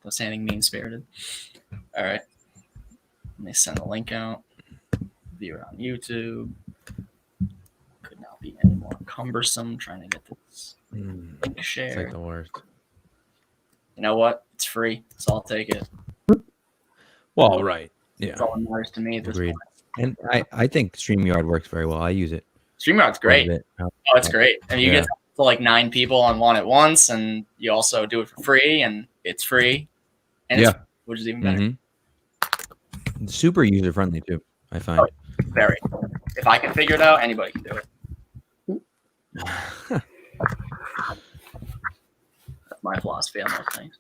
Without saying mean-spirited. All right. Let me send the link out. View it on YouTube. Could not be any more cumbersome trying to get this link It's shared. like the worst. You know what? It's free, so I'll take it. Well, right. Yeah. That's all that matters to me at this Agreed. point. And I think StreamYard works very well. I use it. StreamYard's great. Love it. Oh, it's great. And you get to like 9 people on one at once, and you also do it for free, and it's free. And it's, which is even better. Mm-hmm. Super user friendly too, I find. Oh, very. If I can figure it out, anybody can do it. That's my philosophy on those things.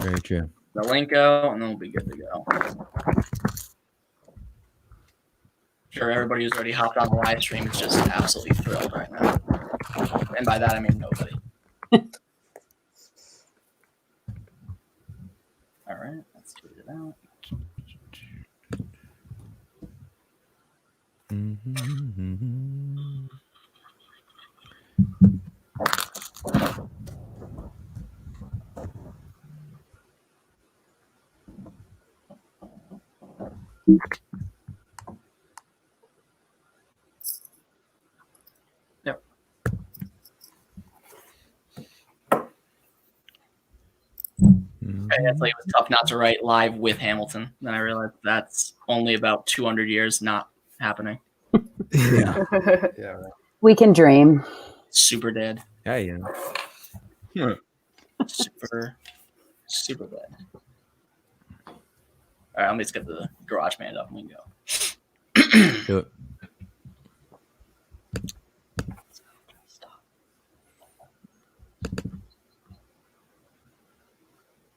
Very true. The link go, and then we'll be good to go. Sure, everybody who's already hopped on the live stream is just absolutely thrilled right now. And by that, I mean nobody. All right, let's tweet it out. Mm-hmm. Yep. Definitely, it was tough not to write live with Hamilton. Then I realized that's only about 200 years not happening. Yeah. Yeah, right. We can dream. Super dead. Yeah. Super dead. All right, let me just get the garage band up and we can go. Do it.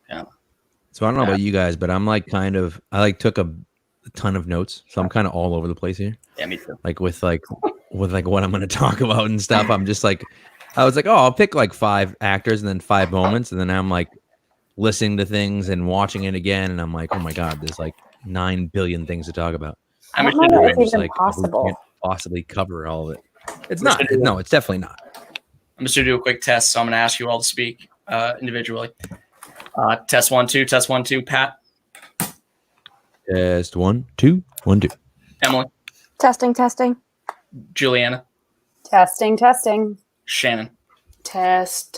Yeah. So I don't know about you guys, but I'm like I took a ton of notes, so I'm kind of all over the place here. Yeah, me too. Like with what I'm going to talk about and stuff. I'm just like, I was like, oh, I'll pick like 5 actors and then 5 moments, and then I'm like listening to things and watching it again, and I'm like, oh my god, there's like 9 billion things to talk about. I'm I don't know if it's even we possible. can't possibly cover all of it. It's not. No, it's definitely not. I'm just going to do a quick test, so I'm going to ask you all to speak individually. Test 1 2, test 1 2. Pat, Test 1 2 1 2. Emily, Testing. Juliana, Testing. Shannon. Test.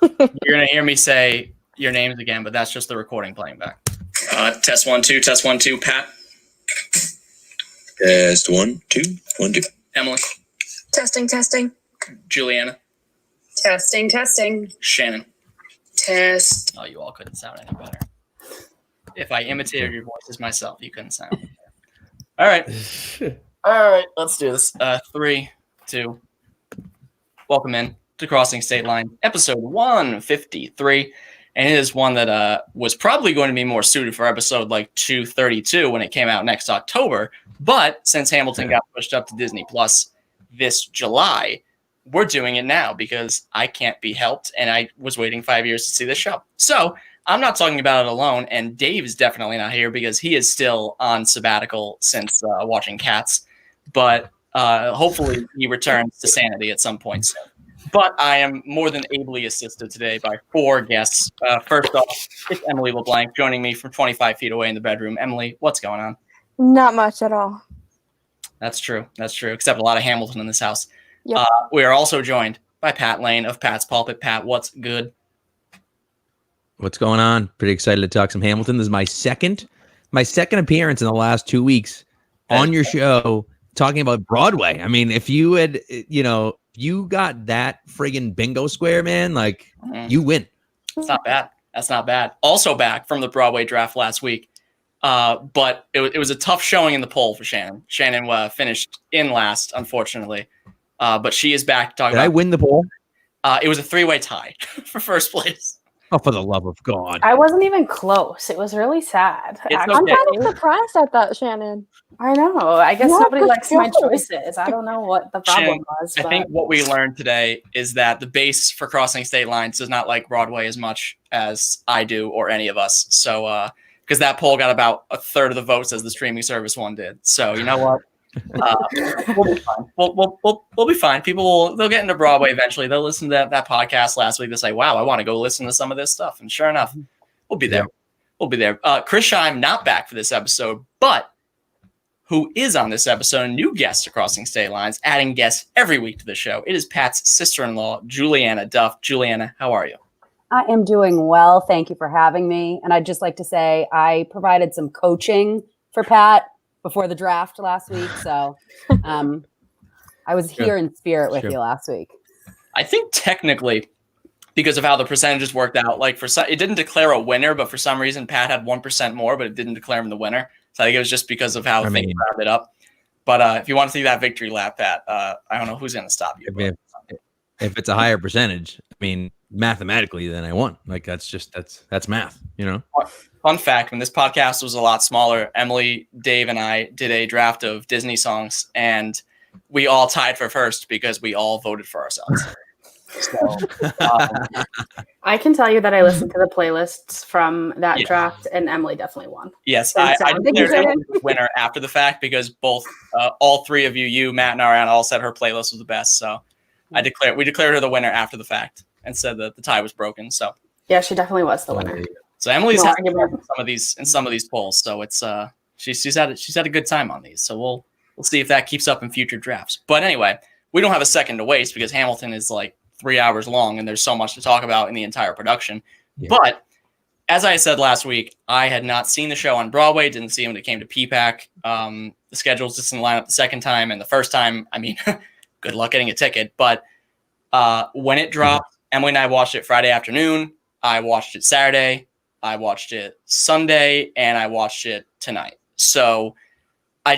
You're going to hear me say your names again, but that's just the recording playing back. Test 1 2, test 1 2. Pat, Test 1 2 1 2. Emily, Testing. Juliana, Testing. Shannon. Test. Oh, you all couldn't sound any better. If I imitated your voices myself, you couldn't sound any better. All right, let's do this. 3 2. Welcome in to Crossing State Line, episode 153. And it is one that was probably going to be more suited for episode like 232 when it came out next October. But since Hamilton got pushed up to Disney Plus this July, we're doing it now because I can't be helped. And I was waiting 5 years to see this show. So I'm not talking about it alone. And Dave is definitely not here because he is still on sabbatical since watching Cats. But hopefully he returns to sanity at some point soon. But I am more than ably assisted today by 4 guests. First off, it's Emily LeBlanc joining me from 25 feet away in the bedroom. Emily, what's going on? Not much at all. That's true. Except a lot of Hamilton in this house. Yep. We are also joined by Pat Lane of Pat's Pulpit. Pat, what's good? What's going on? Pretty excited to talk some Hamilton. This is my second appearance in the last 2 weeks on your show talking about Broadway. I mean, if you had, you got that friggin' bingo square, man, like you win. That's not bad. Also back from the Broadway draft last week. But it was a tough showing in the poll for Shannon. Shannon finished in last, unfortunately. But she is back to talk about. Did I win the poll? It was a 3-way tie for first place. Oh, for the love of God. I wasn't even close. It was really sad. It's Actually. I'm okay. kind of surprised at that, Shannon. I know. I guess Yeah, nobody good likes my job. choices. I don't know what the problem Shannon, was. I But think what we learned today is that the base for Crossing State Lines does not like Broadway as much as I do or any of us. So, because that poll got about a third of the votes as the streaming service one did. So, you know what? We'll be fine. We'll be fine. They'll get into Broadway eventually. They'll listen to that podcast last week. They'll say, "Wow, I want to go listen to some of this stuff." And sure enough, we'll be there. We'll be there. Chris Scheim not back for this episode, but who is on this episode? A new guest to Crossing State Lines, adding guests every week to the show. It is Pat's sister-in-law, Juliana Duff. Juliana, how are you? I am doing well. Thank you for having me. And I'd just like to say I provided some coaching for Pat before the draft last week. So I was here in spirit with you last week. I think technically, because of how the percentages worked out, like it didn't declare a winner, but for some reason Pat had 1% more, but it didn't declare him the winner. So I think it was just because of how things rounded up. But if you want to see that victory lap, Pat, I don't know who's going to stop you. If it's a higher percentage, I mean, mathematically, then I won. Like that's math, you know? Fun fact, when this podcast was a lot smaller, Emily, Dave, and I did a draft of Disney songs, and we all tied for first because we all voted for ourselves. So, I can tell you that I listened to the playlists from that draft, and Emily definitely won. Yes, I declared Emily the winner after the fact because all three of you, Matt and Ariana, all said her playlist was the best. So we declared her the winner after the fact and said that the tie was broken. So yeah, she definitely was the winner. So Emily's had some of these polls. So it's she's had a good time on these. So we'll see if that keeps up in future drafts. But anyway, we don't have a second to waste because Hamilton is like 3 hours long and there's so much to talk about in the entire production. Yeah. But as I said last week, I had not seen the show on Broadway, didn't see it when it came to PPAC. The schedules just didn't line up the second time, and the first time, I mean, good luck getting a ticket. But when it dropped, Emily and I watched it Friday afternoon. I watched it Saturday. I watched it Sunday, and I watched it tonight. So I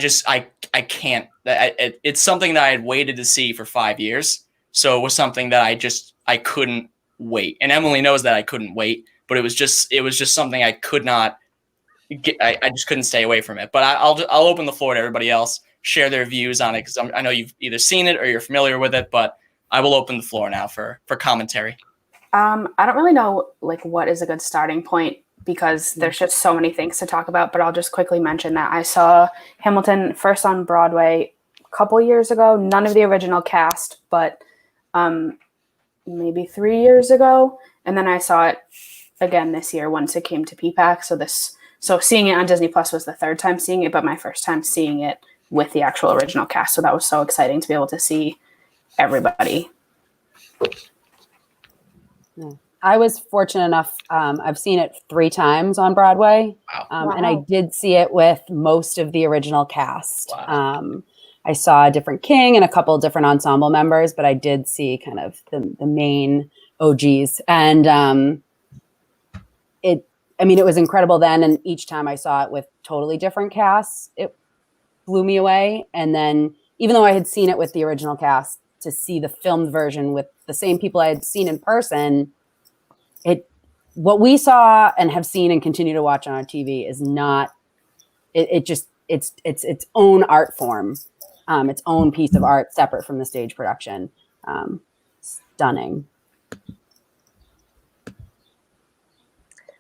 can't. It's something that I had waited to see for 5 years. So it was something that I couldn't wait. And Emily knows that I couldn't wait, but it was just something I could not get. I just couldn't stay away from it. But I'll open the floor to everybody else, share their views on it, because I know you've either seen it or you're familiar with it. But I will open the floor now for commentary. I don't really know like what is a good starting point because there's just so many things to talk about. But I'll just quickly mention that I saw Hamilton first on Broadway a couple years ago. None of the original cast, but maybe 3 years ago, and then I saw it again this year once it came to PPAC. So seeing it on Disney Plus was the third time seeing it, but my first time seeing it with the actual original cast. So that was so exciting to be able to see everybody. I was fortunate enough. I've seen it 3 times on Broadway, and I did see it with most of the original cast. Wow. I saw a different King and a couple of different ensemble members, but I did see kind of the main OGs. And it was incredible then. And each time I saw it with totally different casts, it blew me away. And then even though I had seen it with the original cast, to see the filmed version with the same people I had seen in person, what we saw and have seen and continue to watch on our TV is not, it's its own art form. Its own piece of art separate from the stage production. Stunning.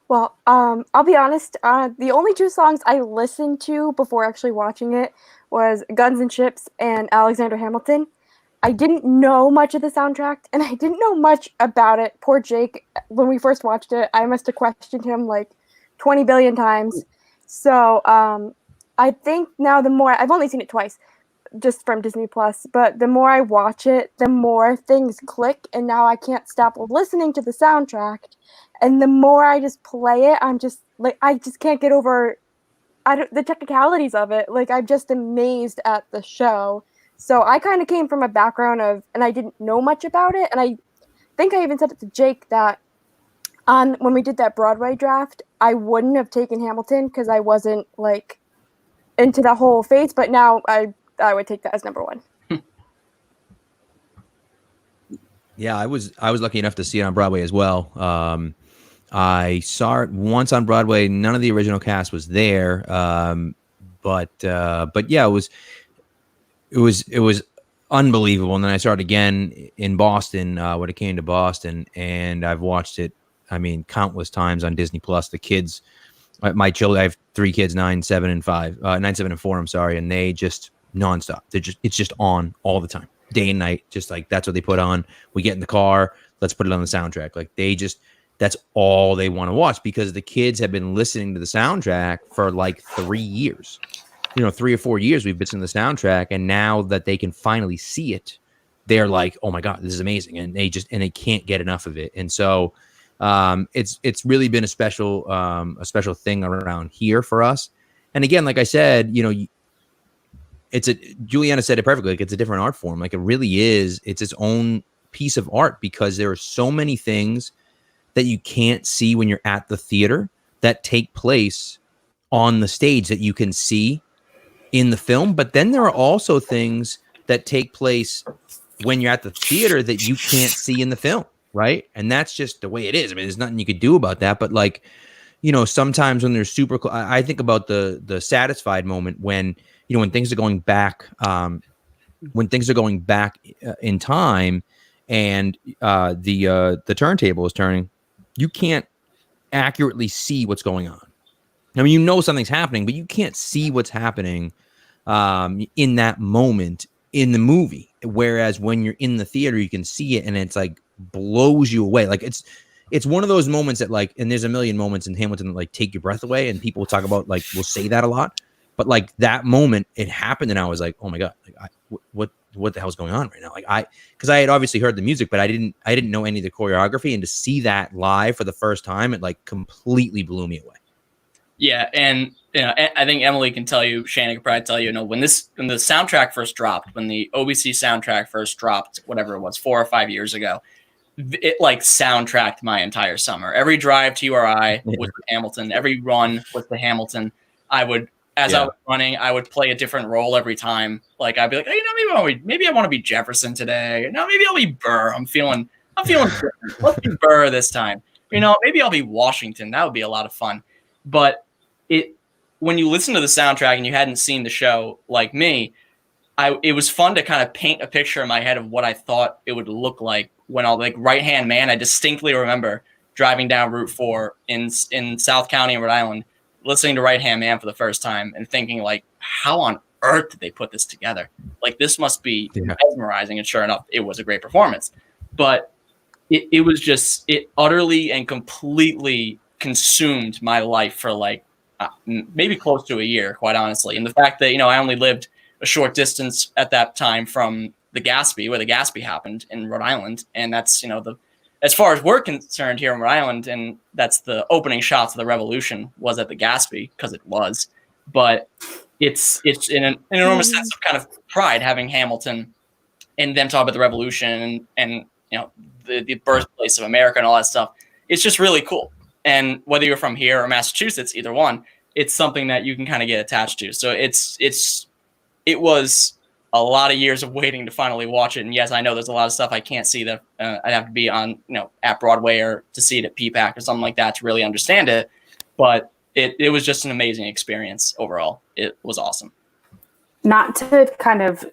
Well, I'll be honest. The only 2 songs I listened to before actually watching it was Guns and Ships and Alexander Hamilton. I didn't know much of the soundtrack, and I didn't know much about it. Poor Jake, when we first watched it, I must have questioned him like 20 billion times. So I think now I've only seen it twice, just from Disney Plus, but the more I watch it, the more things click, and now I can't stop listening to the soundtrack. And the more I just play it, I'm just like, I just can't get over the technicalities of it. Like, I'm just amazed at the show. So I kind of came from a background and I didn't know much about it. And I think I even said it to Jake that when we did that Broadway draft, I wouldn't have taken Hamilton because I wasn't like into the whole phase, but now I would take that as number 1. Yeah, I was lucky enough to see it on Broadway as well. I saw it once on Broadway. None of the original cast was there, but yeah, it was unbelievable. And then I saw it again in Boston when it came to Boston, and I've watched it, I mean, countless times on Disney Plus. The kids, my children, I have 3 kids, 9, 7, and 4. I'm sorry, and they just nonstop. It's just on all the time, day and night. Just like that's what they put on. We get in the car, let's put it on the soundtrack. Like that's all they want to watch because the kids have been listening to the soundtrack for like 3 years. 3 or 4 years we've been listening to the soundtrack, and now that they can finally see it, they're like, oh my God, this is amazing. And they can't get enough of it. And so it's really been a special thing around here for us. And again, like I said, Juliana said it perfectly. Like it's a different art form. Like it really is. It's its own piece of art because there are so many things that you can't see when you're at the theater that take place on the stage that you can see in the film. But then there are also things that take place when you're at the theater that you can't see in the film. Right. And that's just the way it is. I mean, there's nothing you could do about that. But like, sometimes when they're super, I think about the satisfied moment when, when things are going back, in time and the turntable is turning, you can't accurately see what's going on. I mean, something's happening, but you can't see what's happening in that moment in the movie. Whereas when you're in the theater, you can see it and it's like blows you away. Like it's one of those moments that like, and there's a million moments in Hamilton that like take your breath away, and people talk about like will say that a lot, but like that moment it happened, and I was like, oh my God, like what the hell's going on right now? Like because I had obviously heard the music, but I didn't know any of the choreography, and to see that live for the first time, it like completely blew me away. Yeah, and I think Emily can tell you, Shannon could probably tell you, when the soundtrack first dropped, when the OBC soundtrack first dropped, whatever it was, 4 or 5 years ago, it like soundtracked my entire summer. Every drive to URI was the Hamilton. Every run was the Hamilton. I would, as I was running, I would play a different role every time. Like I'd be like, hey, maybe I want to be Jefferson today. No, maybe I'll be Burr. I'm feeling different. Let's be Burr this time. Maybe I'll be Washington. That would be a lot of fun. But when you listen to the soundtrack and you hadn't seen the show like me, it was fun to kind of paint a picture in my head of what I thought it would look like when I'll like Right Hand Man. I distinctly remember driving down Route 4 in South County in Rhode Island, listening to Right Hand Man for the first time and thinking like, how on earth did they put this together? Like this must be mesmerizing. And sure enough, it was a great performance, but it was just, it utterly and completely consumed my life for like maybe close to a year, quite honestly. And the fact that, I only lived a short distance at that time from the Gaspee, where the Gaspee happened in Rhode Island. And that's, as far as we're concerned here in Rhode Island, and that's the opening shots of the Revolution was at the Gaspee because it was, but it's an enormous sense of kind of pride having Hamilton and them talk about the Revolution and the birthplace of America and all that stuff. It's just really cool. And whether you're from here or Massachusetts, either one, it's something that you can kind of get attached to. So it was a lot of years of waiting to finally watch it. And yes, I know there's a lot of stuff I can't see that I'd have to be on, at Broadway or to see it at PPAC or something like that to really understand it. But it was just an amazing experience overall. It was awesome. Not to kind of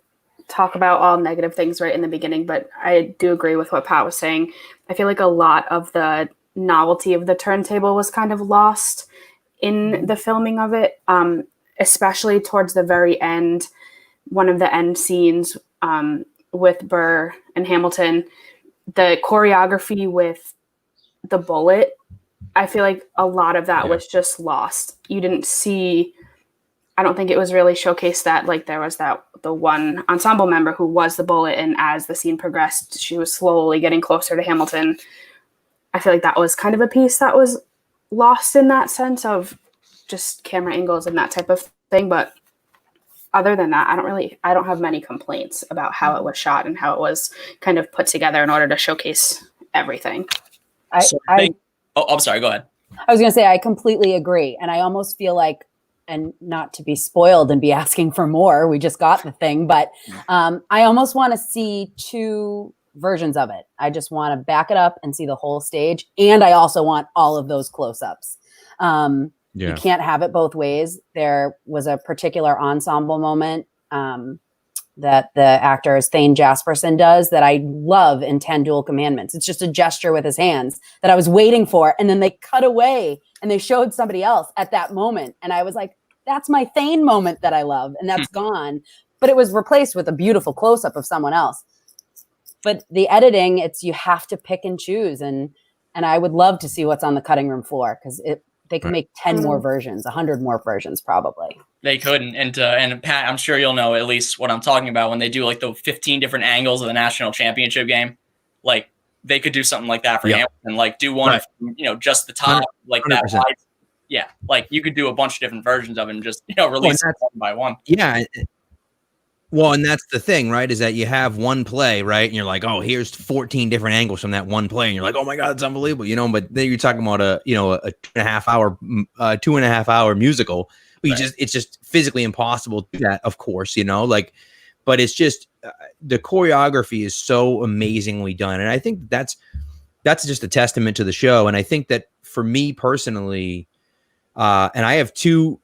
talk about all negative things right in the beginning, but I do agree with what Pat was saying. I feel like a lot of the novelty of the turntable was kind of lost in the filming of it, especially towards the very end. One of the end scenes with Burr and Hamilton, the choreography with the bullet, I feel like a lot of that was just lost. You didn't see, I don't think it was really showcased that like there was the one ensemble member who was the bullet, and as the scene progressed, she was slowly getting closer to Hamilton. I feel like that was kind of a piece that was lost in that sense of just camera angles and that type of thing. But other than that, I don't have many complaints about how it was shot and how it was kind of put together in order to showcase everything. I'm sorry, go ahead. I was going to say, I completely agree. And I almost feel like, and not to be spoiled and be asking for more, we just got the thing, but I almost want to see two versions of it. I just want to back it up and see the whole stage. And I also want all of those close-ups. You can't have it both ways. There was a particular ensemble moment that the actor Thane Jasperson does that I love in 10 Dual Commandments. It's just a gesture with his hands that I was waiting for. And then they cut away and they showed somebody else at that moment. And I was like, that's my Thane moment that I love. And that's gone. but it was replaced with a beautiful close up of someone else. But the editing, you have to pick and choose, and I would love to see what's on the cutting room floor, because they can make 10 more versions, 100 more versions probably. They could, and Pat, I'm sure you'll know at least what I'm talking about when they do like the 15 different angles of the national championship game. Like they could do something like that for Hamilton, like do one of just the top, like 100%. That wide. Yeah, like you could do a bunch of different versions of it and just release it one by one. Yeah. Well, and that's the thing, right? Is that you have one play, right? And you're like, oh, here's 14 different angles from that one play, and you're like, oh my god, it's unbelievable, But then you're talking about a 2.5 hour musical. It's just physically impossible to do that, of course, but it's just the choreography is so amazingly done, and I think that's just a testament to the show. And I think that for me personally, and I have two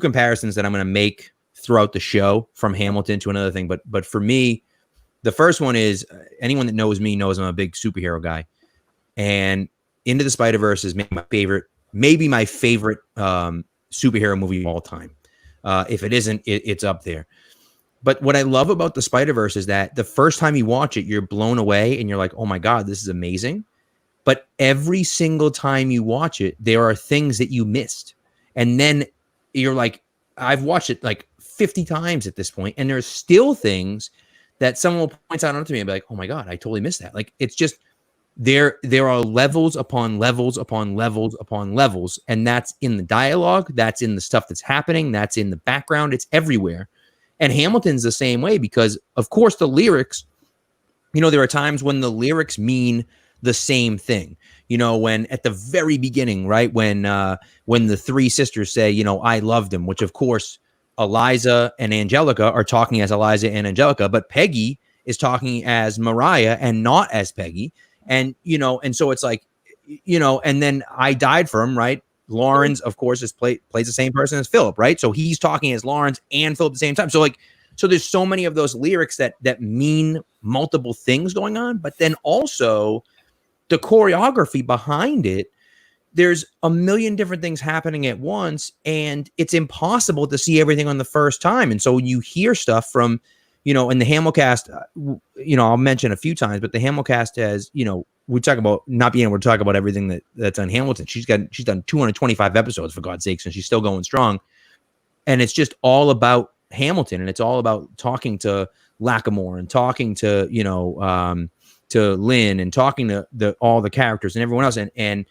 comparisons that I'm going to make throughout the show from Hamilton to another thing. But for me, the first one is anyone that knows me knows I'm a big superhero guy, and Into the Spider-Verse is maybe my favorite superhero movie of all time. If it isn't, it's up there. But what I love about the Spider-Verse is that the first time you watch it, you're blown away and you're like, oh my God, this is amazing. But every single time you watch it, there are things that you missed. And then you're like, I've watched it like 50 times at this point, and there's still things that someone will point out to me and be like, oh my God, I totally missed that. Like, it's just, there are levels upon levels upon levels upon levels, and that's in the dialogue, that's in the stuff that's happening, that's in the background, it's everywhere. And Hamilton's the same way, because of course the lyrics, there are times when the lyrics mean the same thing. When at the very beginning, right, when the three sisters say, I loved him, which of course Eliza and Angelica are talking as Eliza and Angelica, but Peggy is talking as Mariah and not as Peggy. And, and so it's like, and then I died for him, right? Lawrence, of course, plays the same person as Philip, right? So he's talking as Lawrence and Philip at the same time. So there's so many of those lyrics that mean multiple things going on, but then also the choreography behind it, there's a million different things happening at once, and it's impossible to see everything on the first time. And so you hear stuff from, in the Hamilcast, I'll mention a few times, but the Hamilcast has, we talk about not being able to talk about everything that's on Hamilton. She's done 225 episodes, for God's sakes, and she's still going strong. And it's just all about Hamilton, and it's all about talking to Lackamore and talking to, to Lynn and talking to all the characters and everyone else. And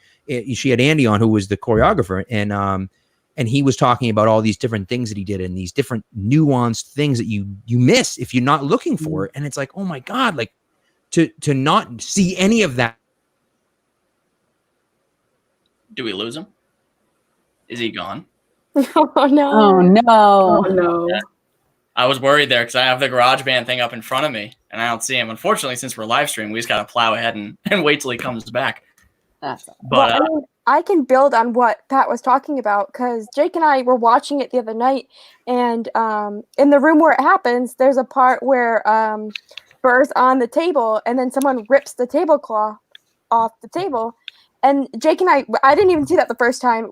she had Andy on, who was the choreographer, and he was talking about all these different things that he did and these different nuanced things that you miss if you're not looking for it. And it's like, oh my God, like to not see any of that. Do we lose him? Is he gone? Oh no. Oh no. Oh no. Yeah. I was worried there because I have the GarageBand thing up in front of me and I don't see him. Unfortunately, since we're live streaming, we just got to plow ahead and wait till he comes back. But I can build on what Pat was talking about, because Jake and I were watching it the other night, and in the room where it happens, there's a part where Burr's on the table, and then someone rips the tablecloth off the table. And Jake and I didn't even see that the first time.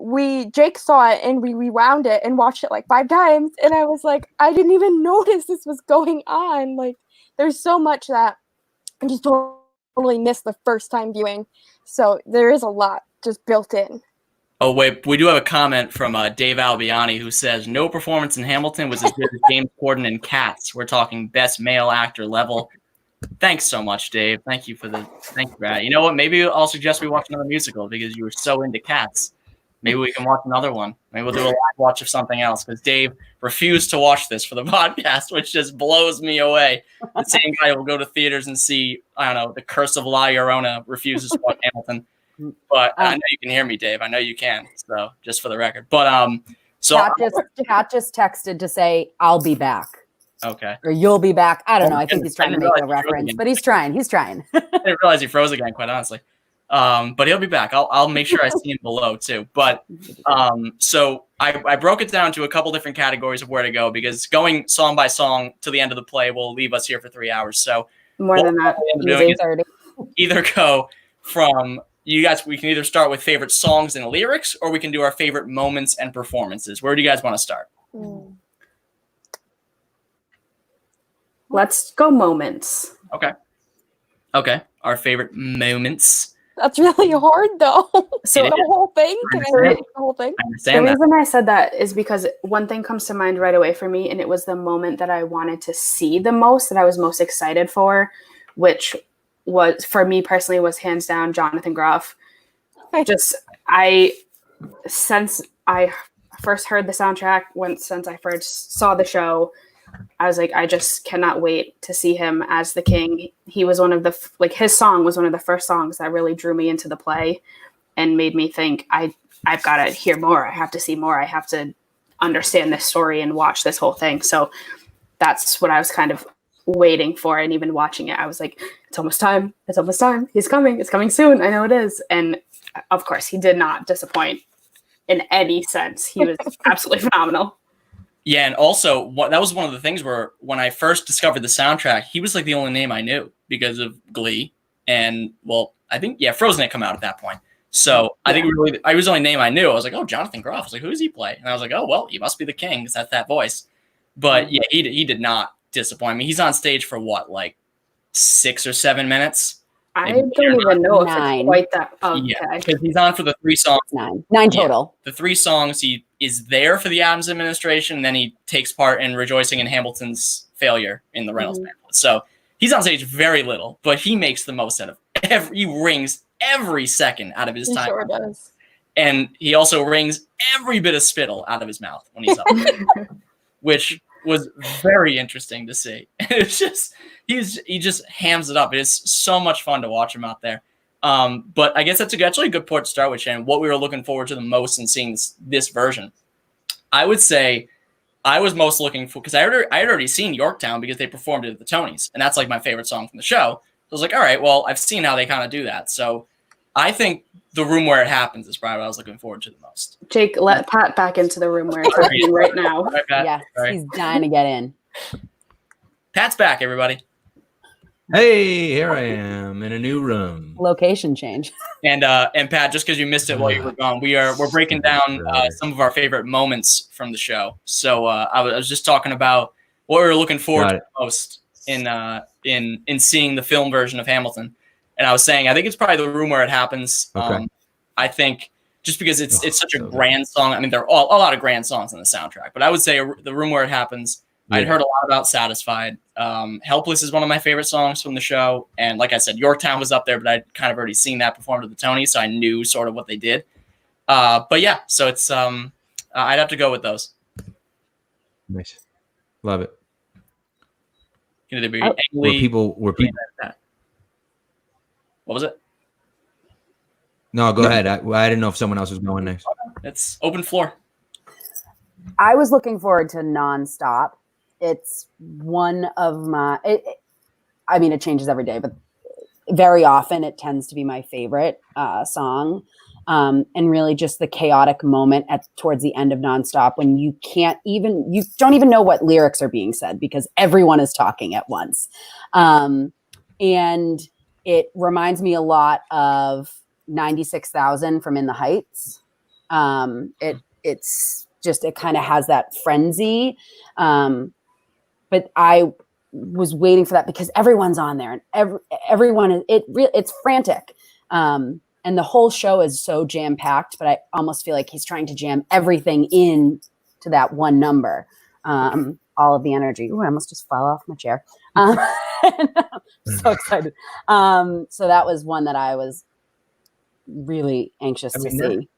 Jake saw it, and we rewound it and watched it like 5 times. And I was like, I didn't even notice this was going on. Like, there's so much that I just totally missed the first time viewing. So there is a lot just built in. Oh, wait, we do have a comment from Dave Albiani, who says, no performance in Hamilton was as good as James Corden in Cats. We're talking best male actor level. Thanks so much, Dave. Thank you for that. You know what? Maybe I'll suggest we watch another musical because you were so into Cats. Maybe we can watch another one. Maybe we'll do a live watch of something else, because Dave refused to watch this for the podcast, which just blows me away. The same guy will go to theaters and see, I don't know, The Curse of La Llorona, refuses to watch Hamilton. But I know you can hear me, Dave. I know you can. So just for the record. But so Pat just texted to say, I'll be back. Okay. Or you'll be back. I don't know. I think he's trying to make a reference, but he's trying. I didn't realize he froze again, quite honestly. But he'll be back. I'll make sure I see him below too. But so I broke it down to a couple different categories of where to go, because going song by song to the end of the play will leave us here for 3 hours. So more than that, either go from you guys. We can either start with favorite songs and lyrics, or we can do our favorite moments and performances. Where do you guys want to start? Let's go moments. Okay. Our favorite moments. That's really hard, though. So It the is. whole thing. Can I understand. read the whole thing? I the understand that. reason I said that is because one thing comes to mind right away for me, and it was the moment that I wanted to see the most, that I was most excited for, which was, for me personally, was hands down Jonathan Groff. Since I first heard the soundtrack, since I first saw the show, I was like, I just cannot wait to see him as the king. He was one of the, his song was one of the first songs that really drew me into the play and made me think, I've got to hear more. I have to see more. I have to understand this story and watch this whole thing. So that's what I was kind of waiting for. And even watching it, I was like, it's almost time. It's almost time. He's coming. It's coming soon. I know it is. And of course, he did not disappoint in any sense. He was absolutely phenomenal. Yeah, and also that was one of the things where when I first discovered the soundtrack, he was like the only name I knew because of Glee, and I think Frozen had come out at that point. So I think I was the only name I knew. I was like, oh, Jonathan Groff. I was like, who does he play? And I was like, oh, well, he must be the king because that's that voice. But yeah, he did not disappoint me. He's on stage for like 6 or 7 minutes. I don't even know if it's quite that. Yeah, because he's on for the 3 songs. Nine total. The 3 songs, he is there for the Adams administration, and then he takes part in rejoicing in Hamilton's failure in the Reynolds family. So he's on stage very little, but he makes the most out of he rings every second out of his time. He sure does. And he also wrings every bit of spittle out of his mouth when he's up there, which was very interesting to see. It's just he just hams it up. It's so much fun to watch him out there. But I guess that's actually a good point to start with, Shannon. What we were looking forward to the most in seeing this version, I would say I was most looking for, because I had already seen Yorktown because they performed it at the Tonys, and that's like my favorite song from the show. So I was like, all right, well, I've seen how they kind of do that. So I think The Room Where It Happens is probably what I was looking forward to the most. Jake, let Pat back into the room where it's happening right now. Right, Pat? Yeah, Sorry. he's dying to get in. Pat's back, everybody. Hey, here I am in a new room. Location change. And Pat, just because you missed it while you were gone, we're breaking down some of our favorite moments from the show. So I was just talking about what we were looking forward to the most in seeing the film version of Hamilton. And I was saying I think it's probably The Room Where It Happens. Okay. I think just because it's such a grand song. I mean, there are a lot of grand songs on the soundtrack, but I would say The Room Where It Happens. Yeah. I'd heard a lot about Satisfied. Helpless is one of my favorite songs from the show. And like I said, Yorktown was up there, but I'd kind of already seen that performed at the Tonys, so I knew sort of what they did. But yeah, so it's I'd have to go with those. Nice. Love it. Can it be were people What was it? No, go ahead. I didn't know if someone else was going next. It's open floor. I was looking forward to Nonstop. It's one of my, I mean, it changes every day, but very often it tends to be my favorite song. And really just the chaotic moment towards the end of Nonstop when you don't even know what lyrics are being said because everyone is talking at once. And it reminds me a lot of 96,000 from In the Heights. It's just, it kind of has that frenzy. But I was waiting for that because everyone's on there and everyone, it's frantic. And the whole show is so jam packed, but I almost feel like he's trying to jam everything in to that one number. All of the energy. Ooh, I almost just fell off my chair. So excited. So that was one that I was really anxious to see.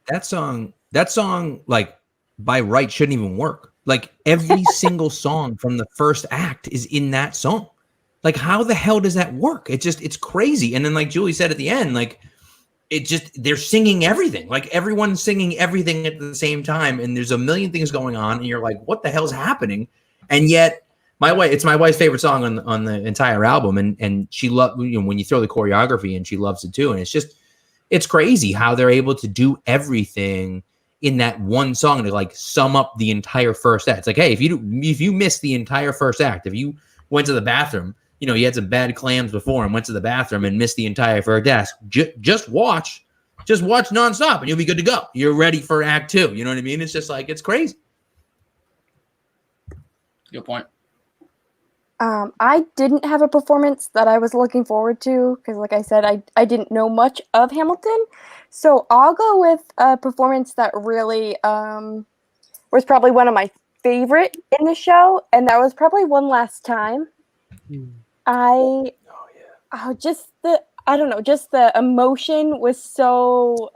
That song, like by right, shouldn't even work. Like every single song from the first act is in that song. Like how the hell does that work? It's crazy. And then like Julie said at the end, like they're singing everything. Like everyone's singing everything at the same time. And there's a million things going on. And you're like, what the hell's happening? And yet it's my wife's favorite song on the entire album. And she loved, when you throw the choreography and she loves it too. And it's crazy how they're able to do everything in that one song to like sum up the entire first act. It's like, hey, if you missed the entire first act, if you went to the bathroom, you had some bad clams before and went to the bathroom and missed the entire first act, just watch Nonstop and you'll be good to go. You're ready for act 2. You know what I mean? It's just like, it's crazy. Good point. I didn't have a performance that I was looking forward to because, like I said, I didn't know much of Hamilton. So I'll go with a performance that really was probably one of my favorite in the show, and that was probably One Last Time. Just the emotion was so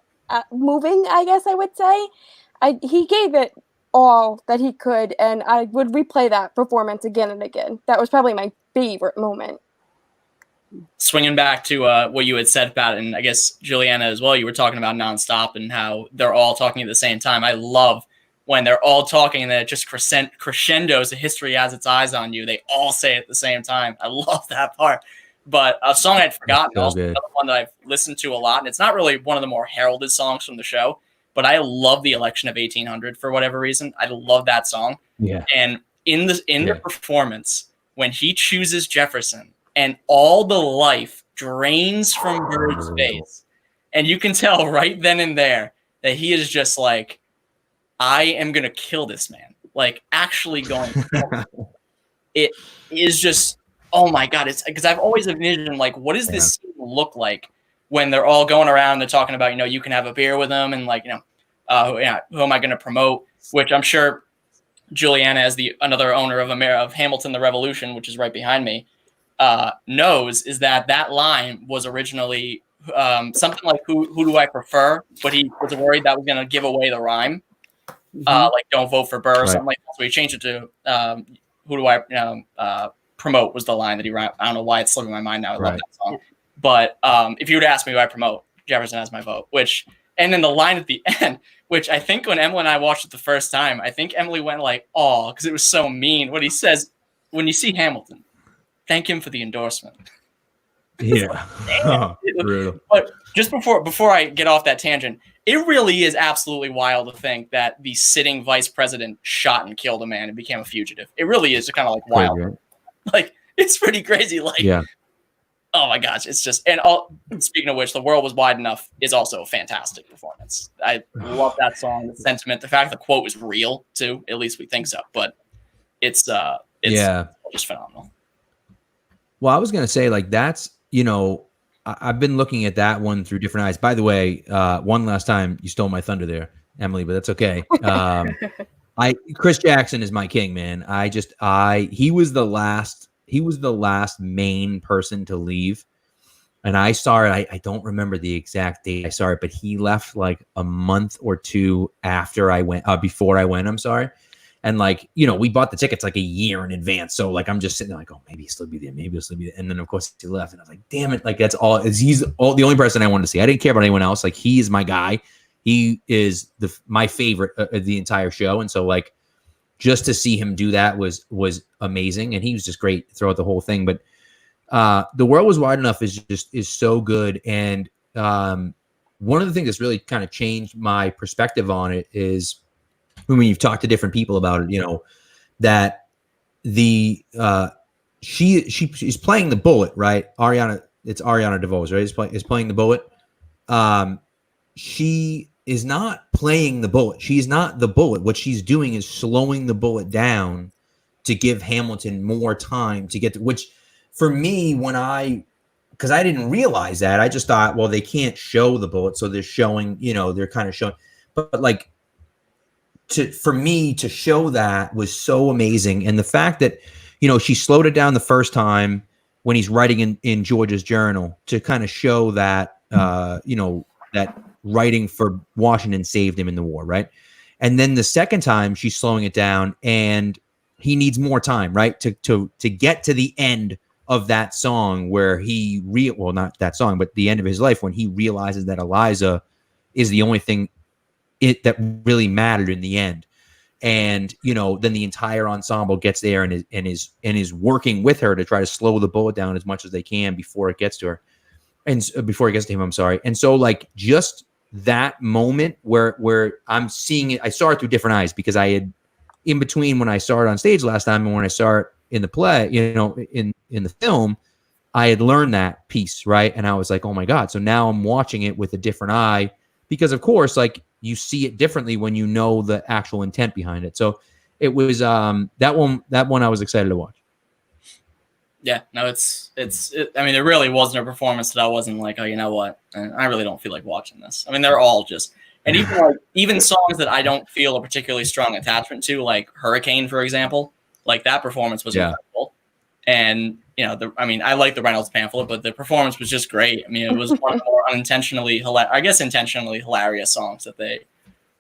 moving, I guess I would say. He gave it all that he could, and I would replay that performance again and again. That was probably my favorite moment. Swinging back to what you had said about it, and I guess Juliana as well, you were talking about Nonstop and how they're all talking at the same time. I love when they're all talking and then it just crescendos, the history has its eyes on you. They all say it at the same time. I love that part. But a song I'd forgotten, so also good. another one that I've listened to a lot, and it's not really one of the more heralded songs from the show, but I love The Election of 1800 for whatever reason. I love that song. Yeah. And in the performance, when he chooses Jefferson and all the life drains from Bird's face, and you can tell right then and there that he is just like, I am going to kill this man. Like, actually going to kill him. It is just, oh my God. It's because I've always envisioned, like, what does this scene look like when they're all going around, they're talking about, you can have a beer with them and, like, who am I going to promote? Which I'm sure Juliana, as another owner of Hamilton the Revolution, which is right behind me, knows is that line was originally something like who do I prefer? But he was worried that was going to give away the rhyme. Like don't vote for Burr or something like that. So he changed it to who do I promote was the line that he ran. I don't know why it's slipping my mind now. I love that song. But if you were to ask me who I promote, Jefferson has my vote. And then the line at the end, which I think when Emily and I watched it the first time, I think Emily went like, "Oh," because it was so mean. What he says, when you see Hamilton, thank him for the endorsement. Yeah. Brutal. But just before I get off that tangent, it really is absolutely wild to think that the sitting vice president shot and killed a man and became a fugitive. It really is kind of like wild. Crazy, right? Like, it's pretty crazy. Like, oh my gosh, it's just, and speaking of which, The World Was Wide Enough is also a fantastic performance. I love that song, the sentiment, the fact the quote is real too. At least we think so, but it's just phenomenal. Well, I was going to say, like, that's, I've been looking at that one through different eyes. By the way, One Last Time, you stole my thunder there, Emily, but that's okay. Chris Jackson is my king, man. He was the last main person to leave. And I saw it. I don't remember the exact date I saw it, but he left like a month or two after I went, before I went, I'm sorry. And like, we bought the tickets like a year in advance. So like, I'm just sitting there like, oh, maybe he'll still be there. Maybe he'll still be there. And then of course he left and I was like, damn it. Like he's the only person I wanted to see. I didn't care about anyone else. Like he is my guy. He is my favorite of the entire show. And so like, just to see him do that was amazing. And he was just great throughout the whole thing. But The World Was Wide Enough is so good. And one of the things that's really kind of changed my perspective on it is, when you've talked to different people about it, that she's playing the bullet, right? It's Ariana DeVos, right? Is playing the bullet. She is not playing the bullet. She's not the bullet. What she's doing is slowing the bullet down to give Hamilton more time to get to, which for me, because I didn't realize that, I just thought, well, they can't show the bullet. So they're showing, they're kind of showing, but like, for me to show that was so amazing. And the fact that, she slowed it down the first time when he's writing in George's journal to kind of show that, that writing for Washington saved him in the war. Right. And then the second time she's slowing it down and he needs more time, right. To get to the end of that song where not that song, but the end of his life, when he realizes that Eliza is the only thing that really mattered in the end. And, then the entire ensemble gets there and is working with her to try to slow the bullet down as much as they can before it gets to her and before it gets to him. I'm sorry. And so like, just that moment where I'm seeing it, I saw it through different eyes because I had in between when I saw it on stage last time and when I saw it in the play, in the film, I had learned that piece. Right. And I was like, oh my God. So now I'm watching it with a different eye because of course, like, you see it differently when you know the actual intent behind it. So it was that one I was excited to watch. Yeah, no, I mean, there really wasn't a performance that I wasn't like, oh, you know what? I really don't feel like watching this. I mean, they're all just, and even songs that I don't feel a particularly strong attachment to, like Hurricane, for example, like that performance was incredible. And, I like the Reynolds pamphlet, but the performance was just great. I mean, it was one of the more intentionally hilarious songs that they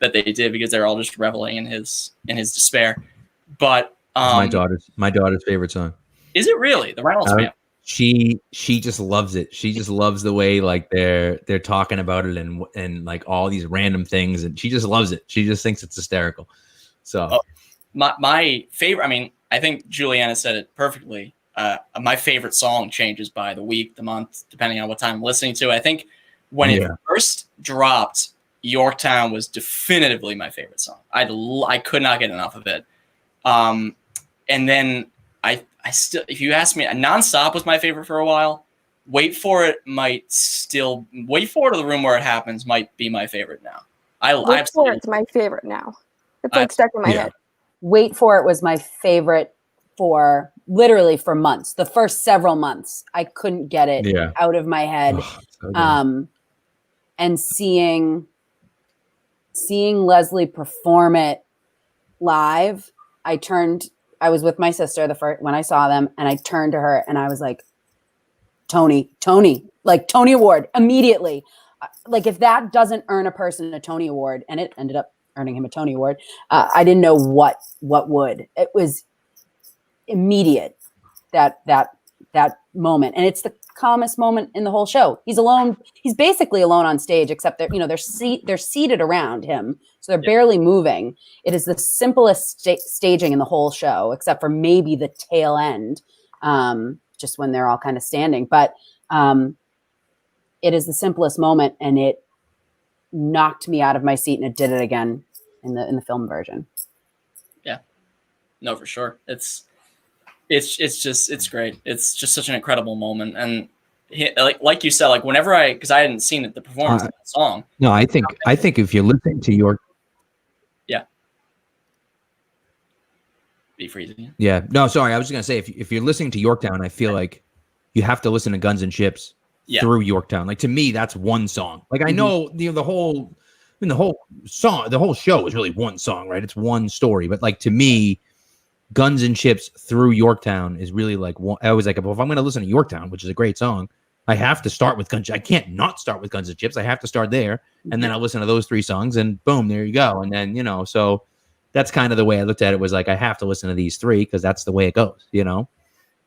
did, because they're all just reveling in his despair. But my daughter's favorite song. Is it really the Reynolds pamphlet? She just loves it. She just loves the way like they're talking about it and like all these random things, and she just loves it. She just thinks it's hysterical. So my favorite, I mean, I think Juliana said it perfectly. My favorite song changes by the week, the month, depending on what time I'm listening to. I think when it first dropped, Yorktown was definitively my favorite song. I could not get enough of it. And then I still, if you ask me, Nonstop was my favorite for a while. Wait For It or The Room Where It Happens might be my favorite now. Wait For It's my favorite now. It's like stuck in my head. Wait For It was my favorite for literally for months. The first several months, I couldn't get it out of my head. And seeing Leslie perform it live, I was with my sister when I saw them, and I turned to her and I was like, Tony, like Tony Award immediately. Like if that doesn't earn a person a Tony Award, and it ended up earning him a Tony Award, I didn't know what would. It was immediate, that moment. And it's the calmest moment in the whole show. He's alone. He's basically alone on stage, except that, they're seated around him. So they're barely moving. It is the simplest staging in the whole show, except for maybe the tail end, just when they're all kind of standing. But it is the simplest moment, and it knocked me out of my seat, and it did it again in the film version. Yeah, no, for sure. It's great. It's just such an incredible moment. And like you said, like whenever because I hadn't seen the performance of that song. No, I think if you're listening to your be freezing. Yeah. No, sorry. I was just gonna say if you're listening to Yorktown, I feel like you have to listen to Guns and Chips through Yorktown. Like to me, that's one song. Like I know the whole song, the whole show is really one song, right? It's one story. But like to me, Guns and Chips through Yorktown is really like one. I was like, well, if I'm gonna listen to Yorktown, which is a great song, I have to start with Guns. I can't not start with Guns and Chips. I have to start there, and then I'll listen to those three songs, and boom, there you go. And then so. That's kind of the way I looked at it, was like, I have to listen to these three because that's the way it goes, And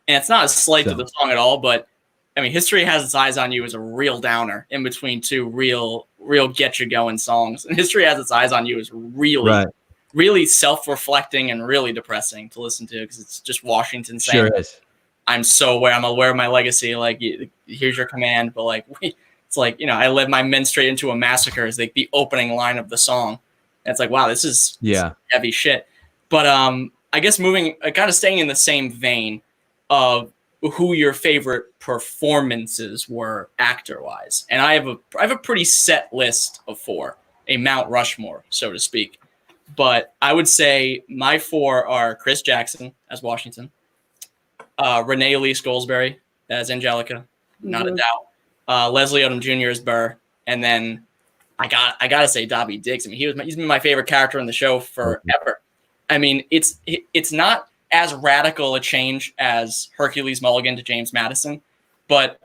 it's not a slight to the song at all, but I mean, History Has Its Eyes on You is a real downer in between two real get you going songs. And History Has Its Eyes on You is really self-reflecting and really depressing to listen to, because it's just Washington saying, sure is. I'm aware of my legacy. Like, here's your command. But like, it's like, I led my men straight into a massacre is like the opening line of the song. And it's like, wow, this is heavy shit. But I guess kind of staying in the same vein of who your favorite performances were actor-wise. And I have a pretty set list of 4, a Mount Rushmore, so to speak. But I would say my 4 are Chris Jackson as Washington, Renee Elise Goldsberry as Angelica, not a doubt, Leslie Odom Jr. as Burr, and then I gotta say Dobby Diggs. I mean, he's been my favorite character in the show forever. I mean, it's not as radical a change as Hercules Mulligan to James Madison, but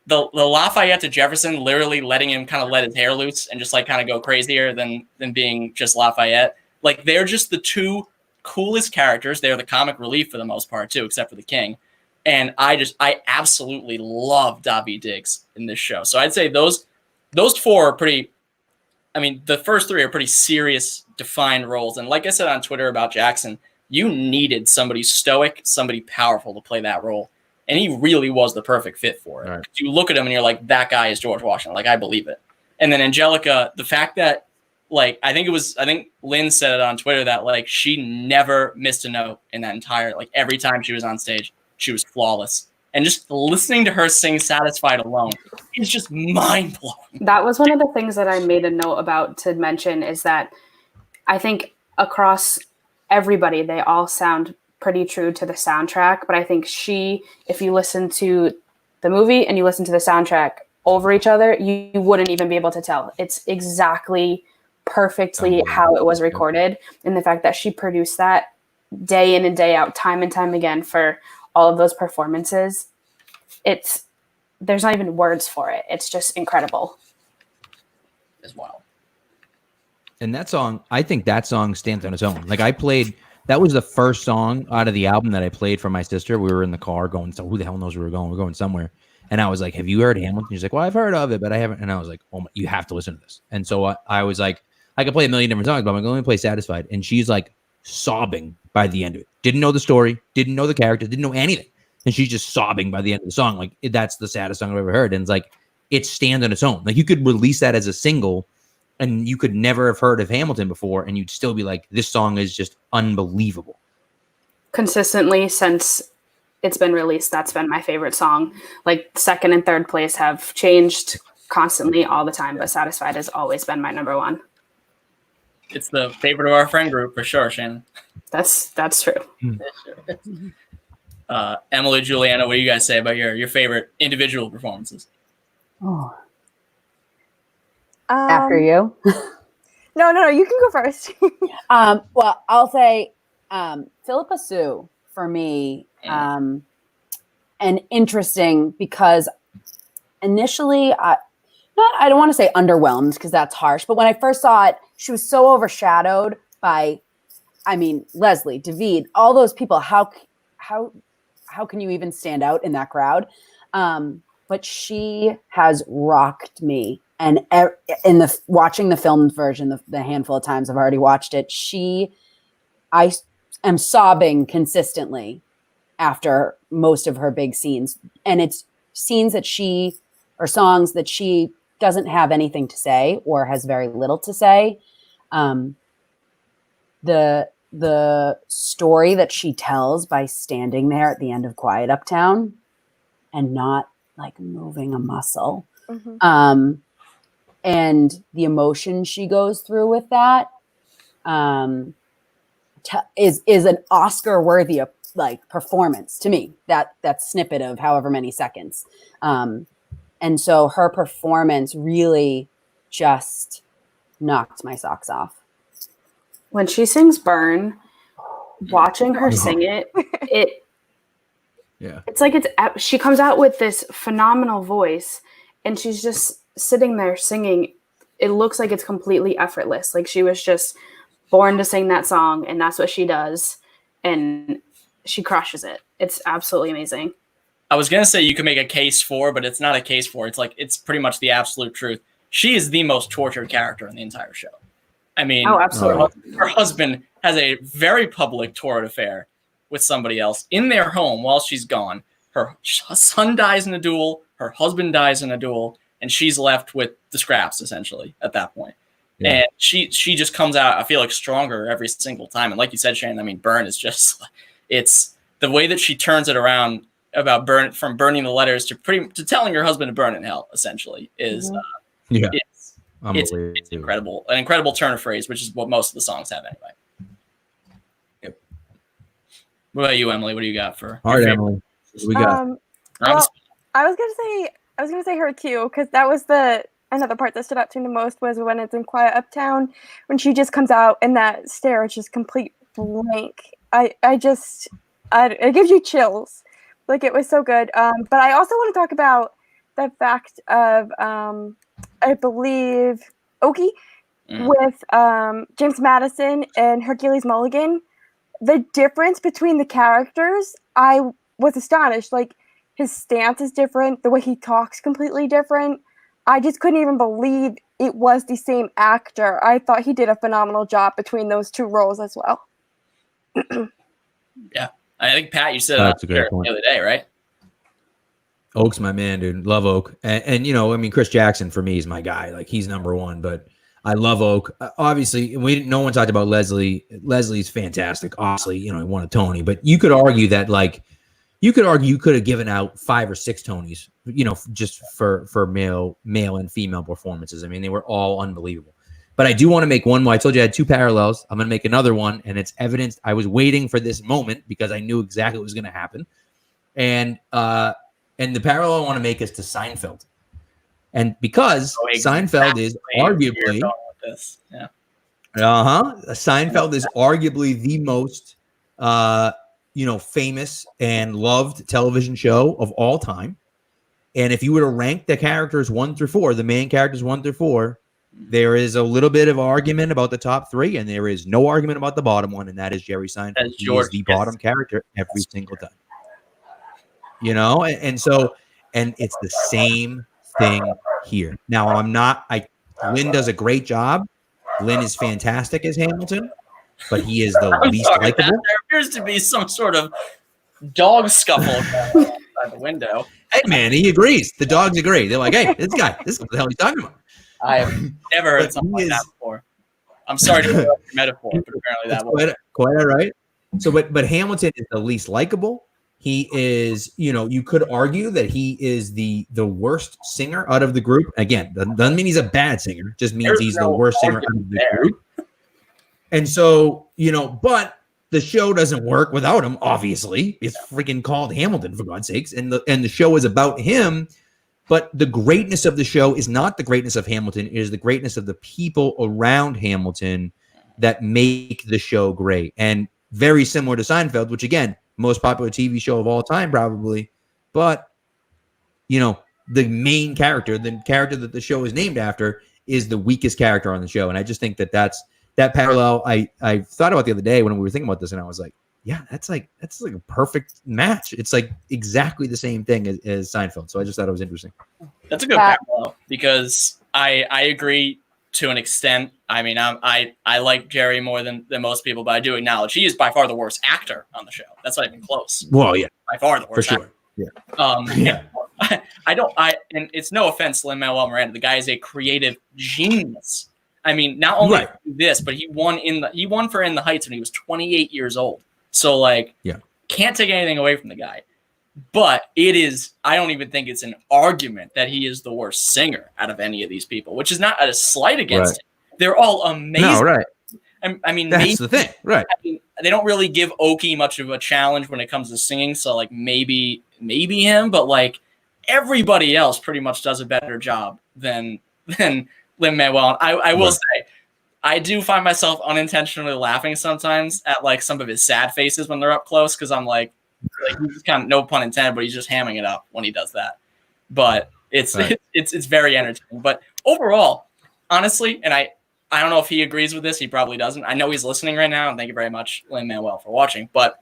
the Lafayette to Jefferson, literally letting him kind of let his hair loose and just like kind of go crazier than being just Lafayette. Like, they're just the two coolest characters. They're the comic relief for the most part too, except for the king. And I absolutely love Dobby Diggs in this show. So I'd say those 4 are pretty. I mean, the first 3 are pretty serious, defined roles. And like I said on Twitter about Jackson, you needed somebody stoic, somebody powerful to play that role. And he really was the perfect fit for it. Right. You look at him and you're like, that guy is George Washington. Like, I believe it. And then Angelica, the fact that, like, I think Lynn said it on Twitter that, like, she never missed a note in that entire, like, every time she was on stage, she was flawless. And just listening to her sing Satisfied alone is just mind-blowing. That was one of the things that I made a note about to mention, is that I think across everybody, they all sound pretty true to the soundtrack. But I think if you listen to the movie and you listen to the soundtrack over each other, you wouldn't even be able to tell. It's exactly perfectly how it was recorded. And the fact that she produced that day in and day out, time and time again for all of those performances, there's not even words for it. It's just incredible. As well. And that song, I think that song stands on its own. Like that was the first song out of the album that I played for my sister. We were in the car going, so who the hell knows where we're going? We're going somewhere. And I was like, have you heard Hamilton? She's like, well, I've heard of it, but I haven't. And I was like, oh, you have to listen to this. And so I was like, I could play a million different songs, but I'm going to play Satisfied. And she's like sobbing by the end of it. Didn't know the story, didn't know the character, didn't know anything. And she's just sobbing by the end of the song. Like, that's the saddest song I've ever heard. And it's like, it stands on its own. Like, you could release that as a single and you could never have heard of Hamilton before, and you'd still be like, this song is just unbelievable. Consistently since it's been released, that's been my favorite song. Like, second and third place have changed constantly all the time, but Satisfied has always been my number one. It's the favorite of our friend group for sure, Shannon. That's true. Emily, Juliana, what do you guys say about your favorite individual performances? Oh. After you. No, you can go first. Well, I'll say Philippa Sue for me, and interesting because initially, I don't want to say underwhelmed because that's harsh, but when I first saw it, she was so overshadowed by, Leslie, David, all those people. How can you even stand out in that crowd? But she has rocked me. And in watching the filmed version, the handful of times I've already watched it, I am sobbing consistently after most of her big scenes. And it's scenes or songs that she doesn't have anything to say or has very little to say. The story that she tells by standing there at the end of Quiet Uptown and not like moving a muscle. Mm-hmm. And the emotion she goes through with that is an Oscar-worthy performance to me. That snippet of however many seconds, and so her performance really just knocked my socks off. When she sings "Burn," watching her sing it, it's like she comes out with this phenomenal voice, and she's just sitting there singing. It looks like it's completely effortless. Like she was just born to sing that song, and that's what she does, and she crushes it. It's absolutely amazing. I was gonna say you could make a case for, but it's not a case for. It's like it's pretty much the absolute truth. She is the most tortured character in the entire show. Oh, absolutely. Her husband has a very public torrid affair with somebody else in their home while she's gone. Her son dies in a duel. Her husband dies in a duel. And she's left with the scraps, essentially, at that point. Yeah. And she just comes out, I feel like, stronger every single time. And like you said, Shannon, Burn is just, it's the way that she turns it around about from burning the letters to telling her husband to burn in hell, essentially, is it's incredible. An incredible turn of phrase, which is what most of the songs have anyway. Yep. What about you, Emily? What do you got for all right, Emily? What we got? Well, I was gonna say her too, because that was another part that stood out to me the most was when it's in Quiet Uptown, when she just comes out and that stare is just complete blank. It gives you chills. Like, it was so good. But I also want to talk about the fact of I believe Okie with James Madison and Hercules Mulligan. The difference between the characters, I was astonished. Like, his stance is different. The way he talks completely different. I just couldn't even believe it was the same actor. I thought he did a phenomenal job between those two roles as well. Yeah. I think, Pat, you said that the other day, right? Oak's my man, dude. Love Oak. And Chris Jackson for me is my guy. Like, he's number one, but I love Oak. Obviously, no one talked about Leslie. Leslie's fantastic. Obviously, he won a Tony, but you could argue that, you could have given out 5 or 6 Tonys, just for male and female performances. They were all unbelievable. But I do want to make one more. I told you I had two parallels. I'm going to make another one, and it's evidence. I was waiting for this moment because I knew exactly what was going to happen. And the parallel I want to make is to Seinfeld. And because Seinfeld is arguably Seinfeld is arguably the most famous and loved television show of all time. And if you were to rank the characters 1 through 4, the main characters 1 through 4, there is a little bit of argument about the top 3, and there is no argument about the bottom one, and that is Jerry Seinfeld. He is the bottom character every single time. And it's the same thing here. Now, Lynn does a great job. Lynn is fantastic as Hamilton, but he is the least likable. There appears to be some sort of dog scuffle outside the window. Hey, man, he agrees. The dogs agree. They're like, hey, this is what the hell he's talking about. I have never heard something like that before. I'm sorry to interrupt your metaphor, but apparently that was quite all right. So, but Hamilton is the least likable. He is, you could argue that he is the worst singer out of the group. Again, doesn't mean he's a bad singer. Just means he's the worst singer out of the group. And so, but the show doesn't work without him. Obviously, it's freaking called Hamilton, for God's sakes, and the show is about him. But the greatness of the show is not the greatness of Hamilton. It is the greatness of the people around Hamilton that make the show great. And very similar to Seinfeld, which, again, most popular TV show of all time, probably. But, the main character, the character that the show is named after, is the weakest character on the show. And I just think that parallel I thought about the other day when we were thinking about this, and I was like, yeah, that's like a perfect match. It's like exactly the same thing as Seinfeld. So I just thought it was interesting. That's a good parallel because I agree to an extent. I mean, I like Jerry more than most people, but I do acknowledge he is by far the worst actor on the show. That's not even close. Well, yeah, by far the worst. For sure. Actor. Yeah. And it's no offense, Lin-Manuel Miranda. The guy is a creative genius. I mean, not only this, but he won for In the Heights when he was 28 years old. So, can't take anything away from the guy. But I don't even think it's an argument that he is the worst singer out of any of these people, which is not a slight against him. They're all amazing. No, right. I mean, that's the thing, right? I mean, they don't really give Oki much of a challenge when it comes to singing. So, maybe him, but everybody else pretty much does a better job than Lin-Manuel. I will say, I do find myself unintentionally laughing sometimes at some of his sad faces when they're up close because I'm he's kind of, no pun intended, but he's just hamming it up when he does that. But it's very entertaining. But overall, honestly, and I don't know if he agrees with this. He probably doesn't. I know he's listening right now, and thank you very much, Lin-Manuel, for watching. But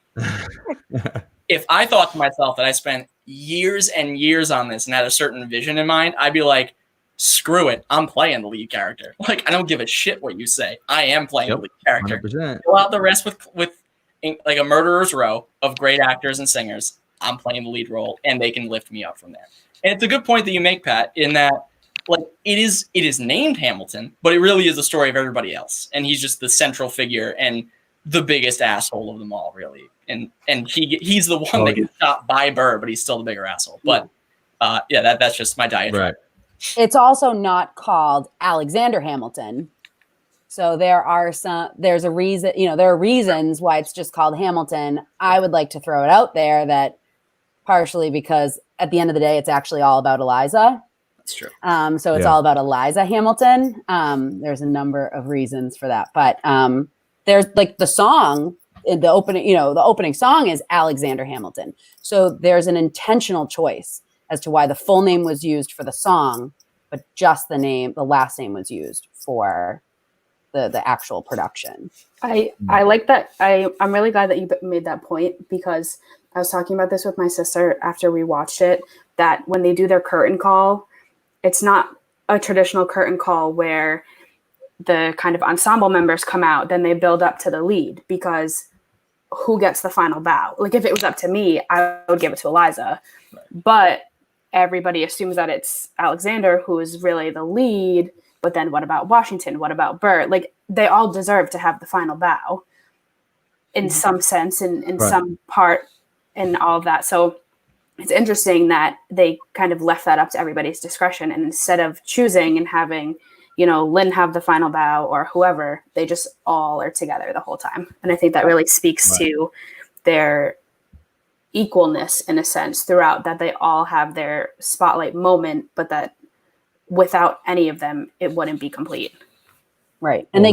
if I thought to myself that I spent years and years on this and had a certain vision in mind, I'd be like, screw it, I'm playing the lead character. I don't give a shit what you say. I am playing the lead character. 100%. Fill out the rest with a murderer's row of great actors and singers. I'm playing the lead role, and they can lift me up from there. And it's a good point that you make, Pat, in that it is named Hamilton, but it really is the story of everybody else, and he's just the central figure and the biggest asshole of them all, really. And he's the one that gets shot by Burr, but he's still the bigger asshole. But that's just my diatribe. Right. It's also not called Alexander Hamilton. So there are reasons why it's just called Hamilton. I would like to throw it out there that partially because at the end of the day, it's actually all about Eliza. That's true. So it's all about Eliza Hamilton. There's a number of reasons for that, but there's the song, the opening song is Alexander Hamilton. So there's an intentional choice as to why the full name was used for the song, but just the last name was used for the actual production. I like that. I'm really glad that you made that point because I was talking about this with my sister after we watched it, that when they do their curtain call, it's not a traditional curtain call where the kind of ensemble members come out, then they build up to the lead because who gets the final bow? If it was up to me, I would give it to Eliza, but everybody assumes that it's Alexander who is really the lead. But then what about Washington? What about Burr? They all deserve to have the final bow in some sense, in some part, and all of that. So it's interesting that they kind of left that up to everybody's discretion. And instead of choosing and having, Lynn have the final bow or whoever. They just all are together the whole time. And I think that really speaks to their equalness in a sense throughout, that they all have their spotlight moment, but that without any of them, it wouldn't be complete. Right. And they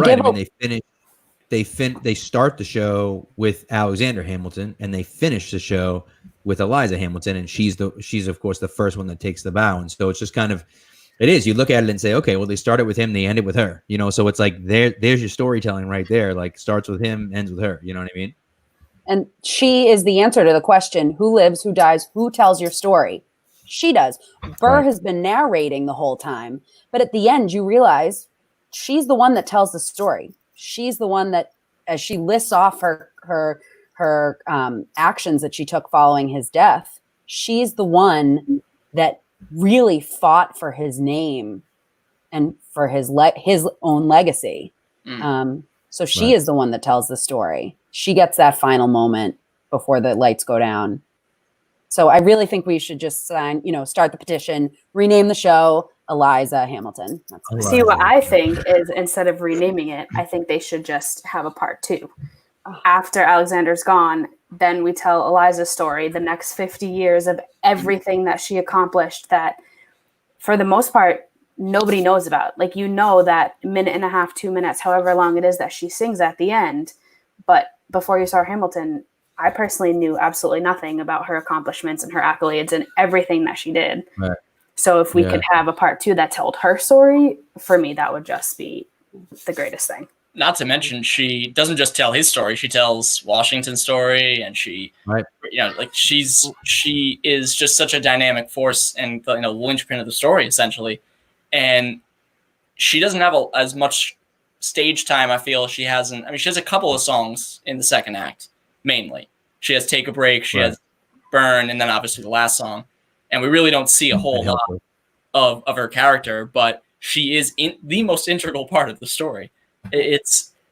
start the show with Alexander Hamilton and they finish the show with Eliza Hamilton. And she's of course the first one that takes the bow. And so it's just kind of, it is, you look at it and say, okay, well, they started with him, they ended with her, so it's like, there's your storytelling right there. Like starts with him, ends with her. You know what I mean? And she is the answer to the question, who lives, who dies, who tells your story? She does. Burr has been narrating the whole time. But at the end, you realize she's the one that tells the story. She's the one that, as she lists off her actions that she took following his death, she's the one that really fought for his name and for his own legacy. So she is the one that tells the story. She gets that final moment before the lights go down. So I really think we should just start the petition, rename the show Eliza Hamilton. See, what I think is, instead of renaming it, I think they should just have a part 2. After Alexander's gone, then we tell Eliza's story, the next 50 years of everything that she accomplished that, for the most part, nobody knows about. Like, that minute and a half, 2 minutes, however long it is that she sings at the end. But before you saw Hamilton, I personally knew absolutely nothing about her accomplishments and her accolades and everything that she did. Right. So if we could have a part 2 that told her story, for me, that would just be the greatest thing. Not to mention, she doesn't just tell his story; she tells Washington's story, and she is just such a dynamic force and the linchpin of the story, essentially. And she doesn't have as much stage time. I feel she hasn't. I mean, she has a couple of songs in the second act, mainly. She has "Take a Break," she has "Burn," and then obviously the last song. And we really don't see a whole lot of her character, but she is the most integral part of the story. I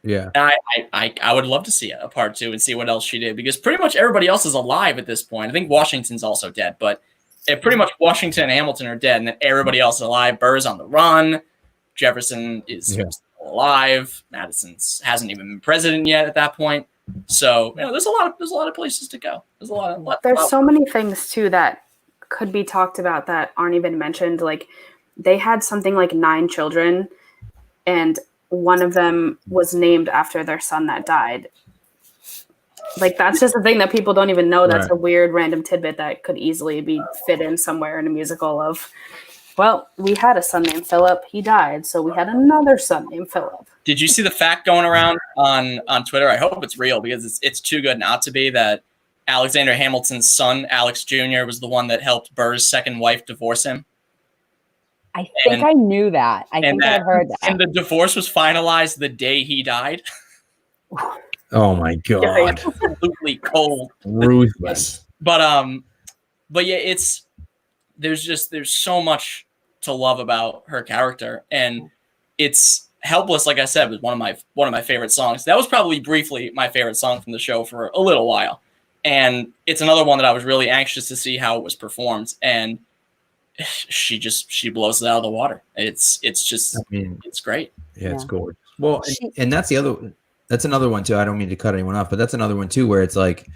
would love to see a part 2 and see what else she did, because pretty much everybody else is alive at this point. I think Washington's also dead, but pretty much Washington and Hamilton are dead, and then everybody else is alive. Burr's on the run. Jefferson is still alive. Madison hasn't even been president yet at that point. So there's a lot of places to go. There's so many things too that could be talked about that aren't even mentioned. Like, they had something like 9 children, and one of them was named after their son that died. Like, that's just a thing that people don't even know. That's a weird random tidbit that could easily be fit in somewhere in a musical of, well, we had a son named Philip, he died, so we had another son named Philip. Did you see the fact going around on Twitter? I hope it's real, because it's too good not to be, that Alexander Hamilton's son, Alex Jr., was the one that helped Burr's second wife divorce him. I think I knew that. I think I heard that. And the divorce was finalized the day he died. Oh my God. Absolutely cold. Ruthless. But yeah, there's so much to love about her character, and it's Helpless, like I said, was one of my favorite songs. That was probably briefly my favorite song from the show for a little while. And it's another one that I was really anxious to see how it was performed, and she blows it out of the water. It's great. Yeah, it's gorgeous. Well, and that's another one too. I don't mean to cut anyone off, but that's another one too, where it's like,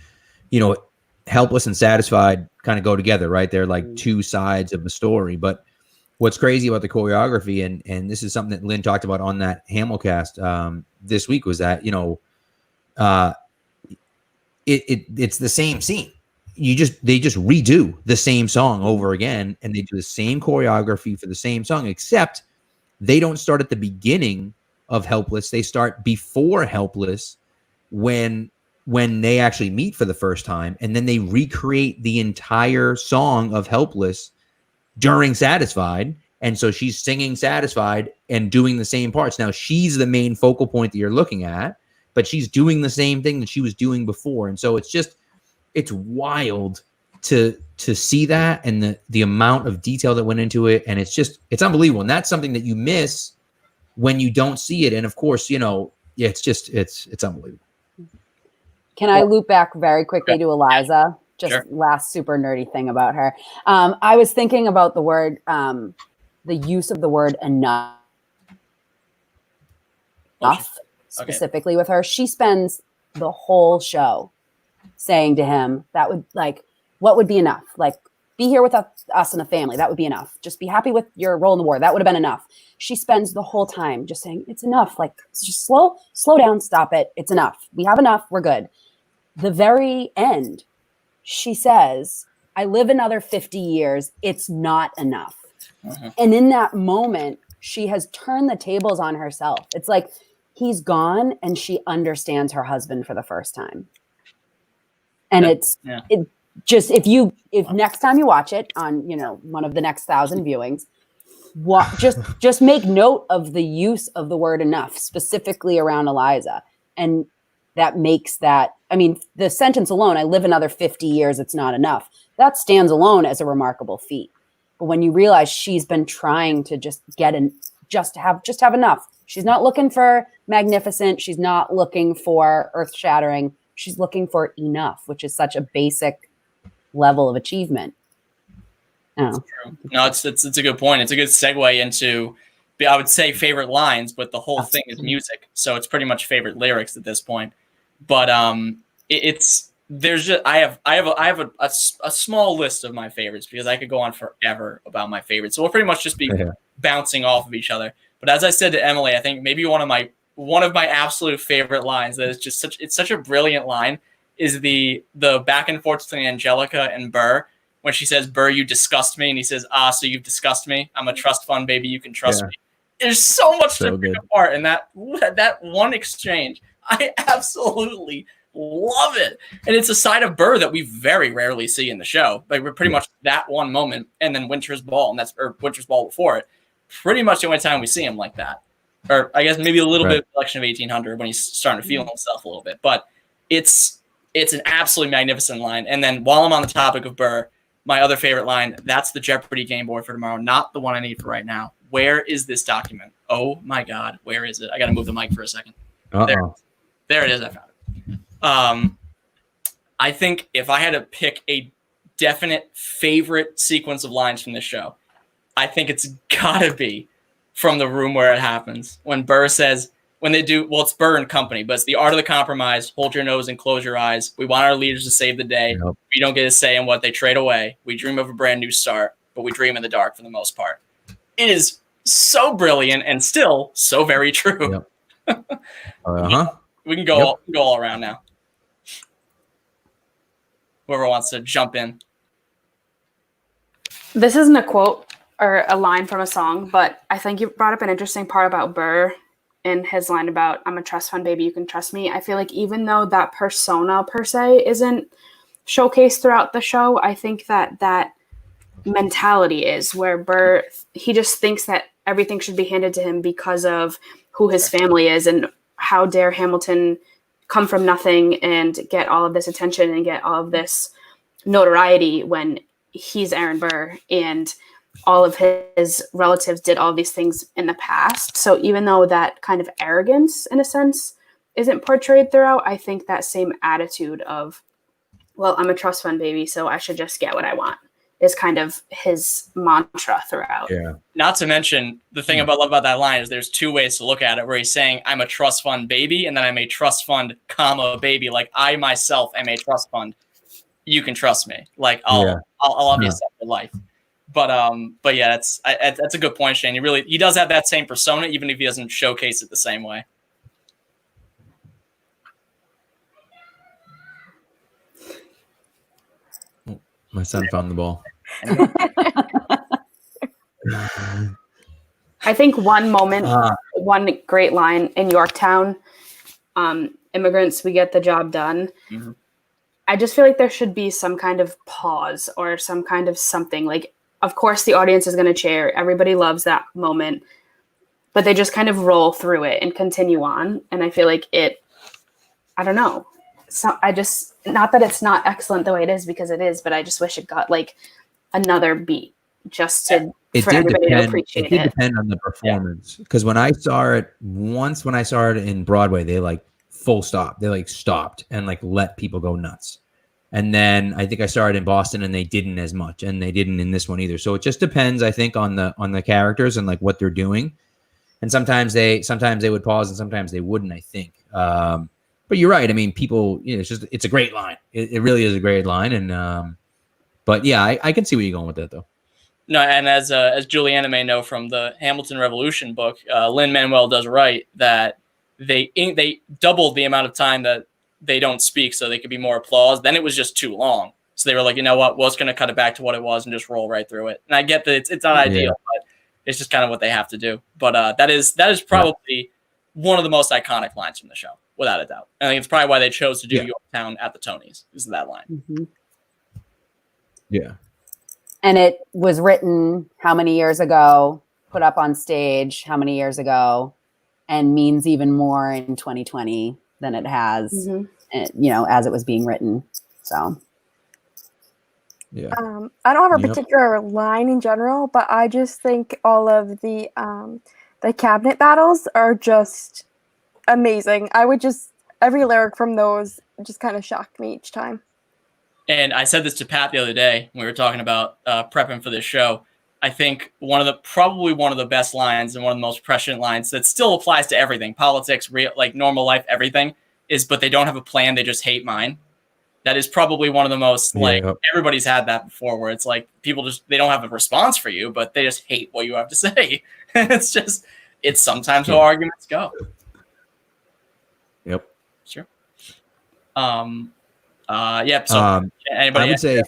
Helpless and Satisfied kind of go together, right? They're like two sides of the story. But what's crazy about the choreography, and this is something that Lynn talked about on that Hamilcast this week, was that it's the same scene. They just redo the same song over again, and they do the same choreography for the same song, except they don't start at the beginning of Helpless. They start before Helpless when they actually meet for the first time, and then they recreate the entire song of Helpless during Satisfied. And so she's singing Satisfied and doing the same parts. Now she's the main focal point that you're looking at, but she's doing the same thing that she was doing before. And so it's wild to see that, and the amount of detail that went into it. And it's unbelievable. And that's something that you miss when you don't see it. And of course, it's unbelievable. Can I loop back very quickly to Eliza? Last super nerdy thing about her. I was thinking about the word, the use of the word enough specifically with her. She spends the whole show saying to him that would like, what would be enough? Like, be here with us and the family. That would be enough. Just be happy with your role in the war. That would have been enough. She spends the whole time just saying, it's enough. Like, just slow down, stop it. It's enough. We have enough. We're good. The very end, she says, I live another 50 years. It's not enough. And in that moment, she has turned the tables on herself. It's like he's gone and she understands her husband for the first time. And it just, if next time you watch it on, one of the next 1,000 viewings, just make note of the use of the word enough, specifically around Eliza. And that makes that, the sentence alone, I live another 50 years, it's not enough. That stands alone as a remarkable feat. But when you realize she's been trying to just have enough. She's not looking for magnificent. She's not looking for earth shattering. She's looking for enough, which is such a basic level of achievement. True. No, it's a good point. It's a good segue into, I would say, favorite lines, but the whole thing is music, so it's pretty much favorite lyrics at this point. But I have a small list of my favorites because I could go on forever about my favorites. So we'll pretty much just be bouncing off of each other. But as I said to Emily, I think maybe one of my absolute favorite lines that is just such a brilliant line is the back and forth between Angelica and Burr when she says, Burr, you disgust me. And he says, so you've disgusted me. I'm a trust fund baby. You can trust me. There's so much to pick apart in that one exchange. I absolutely love it. And it's a side of Burr that we very rarely see in the show. Like, we're pretty much that one moment and then Winter's Ball, or Winter's Ball before it. Pretty much the only time we see him like that. Or I guess maybe a little bit of Election of 1800 when he's starting to feel himself a little bit. But it's an absolutely magnificent line. And then while I'm on the topic of Burr, my other favorite line, that's the Jeopardy game board for tomorrow, not the one I need for right now. Where is this document? Oh my God, where is it? I got to move the mic for a second. There it is. I found it. I think if I had to pick a definite favorite sequence of lines from this show, I think it's gotta be from The Room Where It Happens. When Burr says, it's Burr and company, but it's the art of the compromise. Hold your nose and close your eyes. We want our leaders to save the day. Yep. We don't get a say in what they trade away. We dream of a brand new start, but we dream in the dark for the most part. It is so brilliant and still so very true. Yep. We can go all around now. Whoever wants to jump in. This isn't a quote or a line from a song, but I think you brought up an interesting part about Burr and his line about, I'm a trust fund baby, you can trust me. I feel like even though that persona per se isn't showcased throughout the show, I think that mentality is where Burr, he just thinks that everything should be handed to him because of who his family is, and how dare Hamilton come from nothing and get all of this attention and get all of this notoriety when he's Aaron Burr and all of his relatives did all of these things in the past. So even though that kind of arrogance, in a sense, isn't portrayed throughout, I think that same attitude of, well, I'm a trust fund baby, so I should just get what I want, is kind of his mantra throughout. Yeah. Not to mention, the thing I love about that line is there's two ways to look at it, where he's saying, I'm a trust fund baby, and then I'm a trust fund, baby. Like, I myself am a trust fund. You can trust me. Like, I'll obviously have your life. But yeah, that's a good point, Shane. He does have that same persona, even if he doesn't showcase it the same way. My son found the ball. I think one moment, one great line in Yorktown, immigrants, we get the job done. Mm-hmm. I just feel like there should be some kind of pause or some kind of something. Like, of course, the audience is going to cheer. Everybody loves that moment. But they just kind of roll through it and continue on. And I feel like I don't know. So not that it's not excellent the way it is, because it is, but I just wish it got like another beat just to for everybody to appreciate it. It did depend on the performance. Because when I saw it in Broadway, they like full stop. They like stopped and like let people go nuts. And then I think I saw it in Boston and they didn't as much, and they didn't in this one either. So it just depends, I think, on the characters and like what they're doing. and sometimes they would pause and sometimes they wouldn't, I think. But you're right. I mean, people, it's a great line. It really is a great line. And but yeah, I can see where you're going with that though. No, and as Juliana may know from the Hamilton Revolution book, Lin-Manuel does write that they doubled the amount of time that they don't speak so they could be more applause. Then it was just too long. So they were like, you know what, we're just going to cut it back to what it was and just roll right through it. And I get that it's not ideal, but it's just kind of what they have to do. But that is probably one of the most iconic lines from the show, without a doubt. I think it's probably why they chose to do Yorktown at the Tonys, is that line. Mm-hmm. Yeah. And it was written how many years ago, put up on stage how many years ago, and means even more in 2020 than it has, as it was being written. So. Yeah. I don't have a particular line in general, but I just think all of the cabinet battles are just amazing. Every lyric from those just kind of shocked me each time. And I said this to Pat the other day when we were talking about prepping for this show. I think probably one of the best lines and one of the most prescient lines that still applies to everything, politics, real, like normal life, everything, is, but they don't have a plan, they just hate mine. That is probably one of the most, everybody's had that before, where it's like people they don't have a response for you, but they just hate what you have to say. It's sometimes how arguments go. Yep. Sure. So anybody? I would say,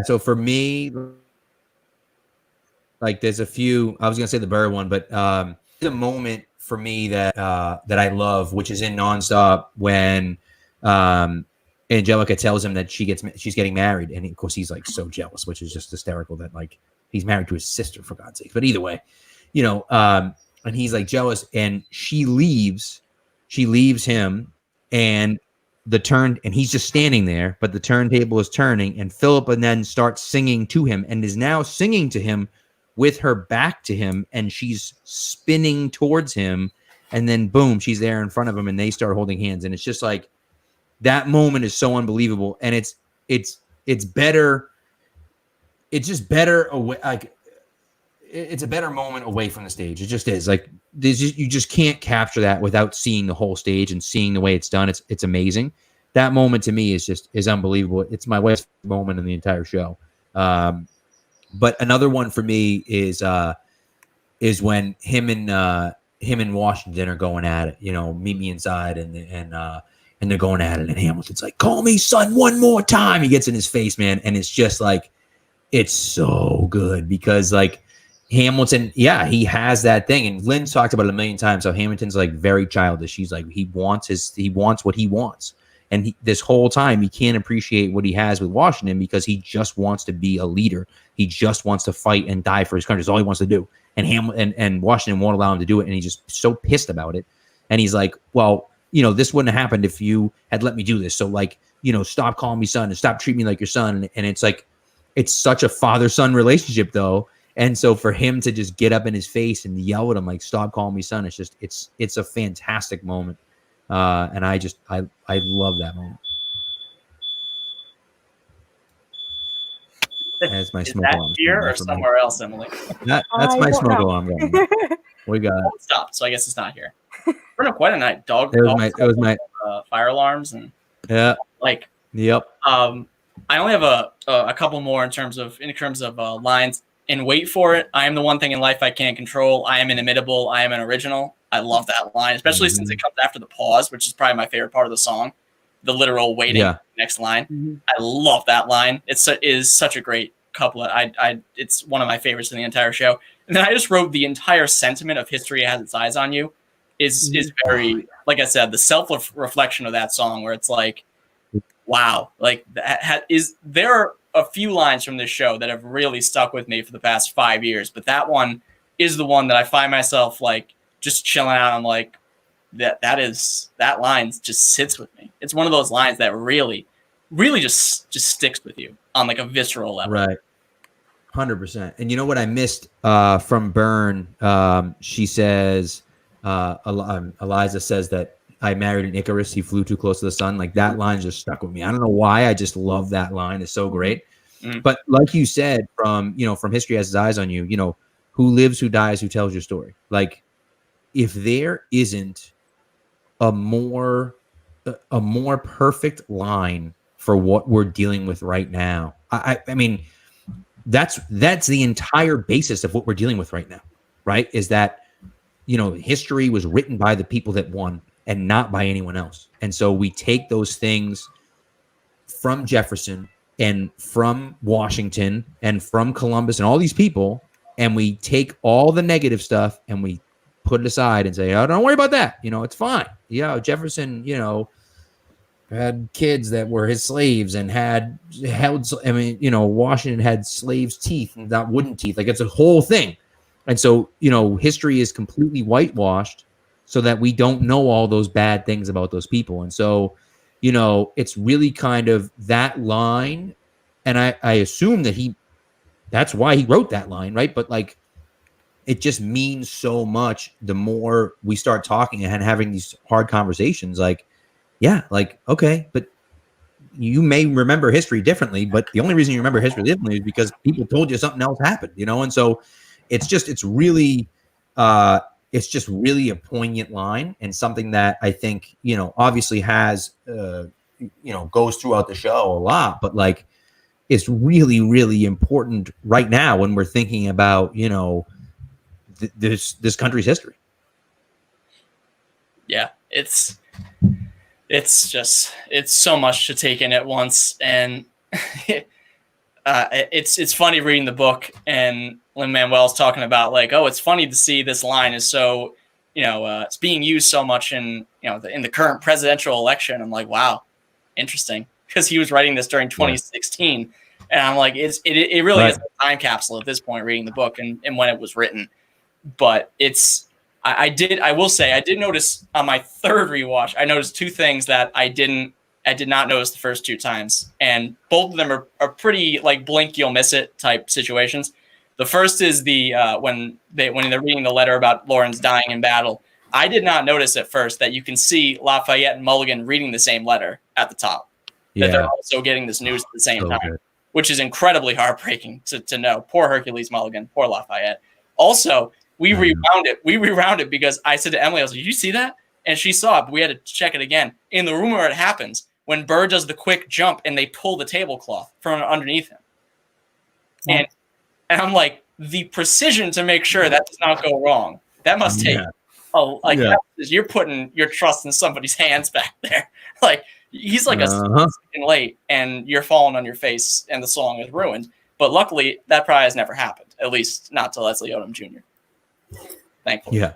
so for me, like there's a few, I was going to say the Burr one, but there's a moment for me that I love, which is in Nonstop when Angelica tells him that she's getting married, and of course he's like so jealous, which is just hysterical that like he's married to his sister, for God's sake. But either way, and he's like jealous, and she leaves him, and he's just standing there, but the turntable is turning, and Philippa then starts singing to him and is now singing to him with her back to him, and she's spinning towards him, and then boom, she's there in front of him, and they start holding hands, and it's just like that moment is so unbelievable, and it's better. It's just better away, like it's a better moment away from the stage. It just is like you just can't capture that without seeing the whole stage and seeing the way it's done. It's amazing. That moment to me is unbelievable. It's my wife's moment in the entire show. But another one for me is when him and Washington are going at it. Meet me inside, and they're going at it, and Hamilton's like, "Call me son one more time." He gets in his face, man, and it's just like it's so good because like Hamilton, he has that thing, and Lynn talked about it a million times. So Hamilton's like very childish. He's like he wants what he wants. And this whole time, he can't appreciate what he has with Washington because he just wants to be a leader. He just wants to fight and die for his country. That's all he wants to do. And Washington won't allow him to do it. And he's just so pissed about it. And he's like, well, this wouldn't have happened if you had let me do this. So like, stop calling me son and stop treating me like your son. And it's like, it's such a father-son relationship though. And so for him to just get up in his face and yell at him, like, stop calling me son, it's a fantastic moment. And I love that moment. That's my smoke alarm. Here or somewhere else, Emily? That's my smoke alarm going. We got it. Stop. So I guess it's not here. We're in quite a night. It was my fire alarms and Yep. I only have a couple more in terms of lines. And wait for it. I am the one thing in life I can't control. I am inimitable. I am an original. I love that line, especially since it comes after the pause, which is probably my favorite part of the song. The literal waiting next line. Mm-hmm. I love that line. It is such a great couplet. It's one of my favorites in the entire show. And then I just wrote the entire sentiment of "History Has Its Eyes on You" is very, like I said, the self-reflection of that song, where it's like, wow, like there are a few lines from this show that have really stuck with me for the past 5 years, but that one is the one that I find myself like just chilling out. I'm like, that line just sits with me. It's one of those lines that really, really just sticks with you on like a visceral level. Right. 100%. And you know what I missed from Byrne? She says, Eliza says that I married an Icarus. He flew too close to the sun. Like that line just stuck with me. I don't know why. I just love that line. It's so great. But like you said, from History Has Its Eyes on You, who lives, who dies, who tells your story. Like, if there isn't a more perfect line for what we're dealing with right now, I mean, that's the entire basis of what we're dealing with right now, right? Is that, history was written by the people that won and not by anyone else. And so we take those things from Jefferson and from Washington and from Columbus and all these people, and we take all the negative stuff and we put it aside and say, oh, don't worry about that. It's fine. Yeah, Jefferson, had kids that were his slaves and Washington had slaves' teeth and not wooden teeth. Like, it's a whole thing. And so, history is completely whitewashed so that we don't know all those bad things about those people. And so, it's really kind of that line. And I assume that that's why he wrote that line, right? But like, it just means so much the more we start talking and having these hard conversations. Like, yeah, like, okay, but you may remember history differently, but the only reason you remember history differently is because people told you something else happened, And so it's really a poignant line, and something that I think, obviously has, goes throughout the show a lot, but like, it's really, really important right now when we're thinking about, this country's history. Yeah, it's so much to take in at once, and it's funny reading the book, and Lin-Manuel's talking about like, oh, it's funny to see this line is so, it's being used so much in in the current presidential election. I'm like, wow, interesting, because he was writing this during 2016, and I'm like, it really is a time capsule at this point, reading the book and when it was written. But I will say I did notice on my third rewatch, I noticed two things that I did not notice the first two times, and both of them are pretty like blink you'll miss it type situations. The first is the when they're reading the letter about Lawrence dying in battle. I did not notice at first that you can see Lafayette and Mulligan reading the same letter at the top. Yeah. That they're also getting this news at the same time, which is incredibly heartbreaking to know. Poor Hercules Mulligan, poor Lafayette. Also, we rewound it. We rewound it because I said to Emily, I was like, did you see that? And she saw it, but we had to check it again. In the room where it happens, when Burr does the quick jump and they pull the tablecloth from underneath him. And I'm like, the precision to make sure that does not go wrong. That must take you're putting your trust in somebody's hands back there. Like, he's like a second late and you're falling on your face and the song is ruined. But luckily, that probably has never happened, at least not to Leslie Odom Jr. Thankfully. Yeah.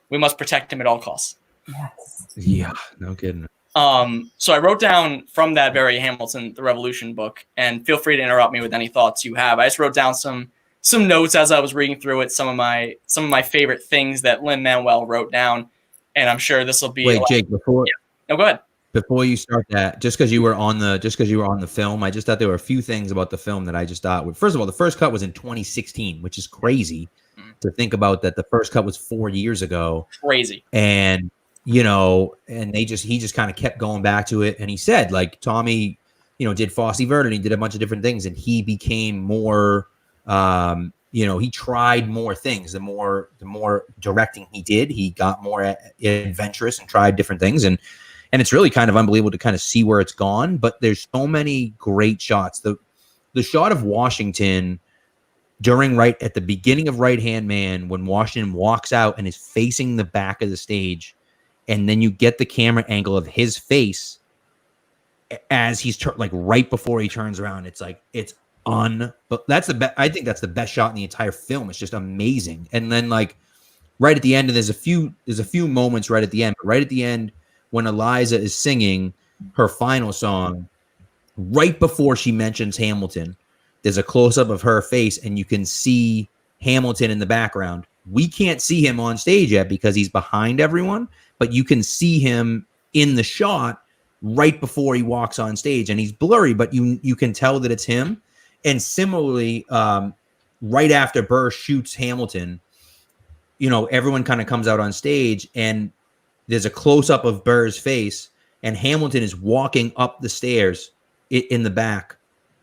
We must protect him at all costs. Yes. Yeah, no kidding. So I wrote down from that very Hamilton, the Revolution book, and feel free to interrupt me with any thoughts you have. I just wrote down some notes as I was reading through it, some of my favorite things that Lin-Manuel wrote down, and I'm sure this will be. Wait, Jake, before. Yeah. No, go ahead. Before you start that, just because you were on the film, I just thought there were a few things about the film that I just thought. First of all, the first cut was in 2016, which is crazy to think about. That the first cut was 4 years ago. Crazy. And and he just kind of kept going back to it. And he said, like, Tommy, did Fosse Verdon, he did a bunch of different things, and he became more, he tried more things. The more directing he did, he got more adventurous and tried different things. And it's really kind of unbelievable to kind of see where it's gone. But there's so many great shots. The shot of Washington right at the beginning of Right Hand Man, when Washington walks out and is facing the back of the stage, and then you get the camera angle of his face as he's like right before he turns around. It's like but that's I think that's the best shot in the entire film. It's just amazing. And then like right at the end, and there's a few moments right at the end. But right at the end, when Eliza is singing her final song, right before she mentions Hamilton, there's a close-up of her face, and you can see Hamilton in the background. We can't see him on stage yet because he's behind everyone, but you can see him in the shot right before he walks on stage, and he's blurry, but you can tell that it's him. And similarly, right after Burr shoots Hamilton, everyone kind of comes out on stage, and there's a close-up of Burr's face, and Hamilton is walking up the stairs in the back,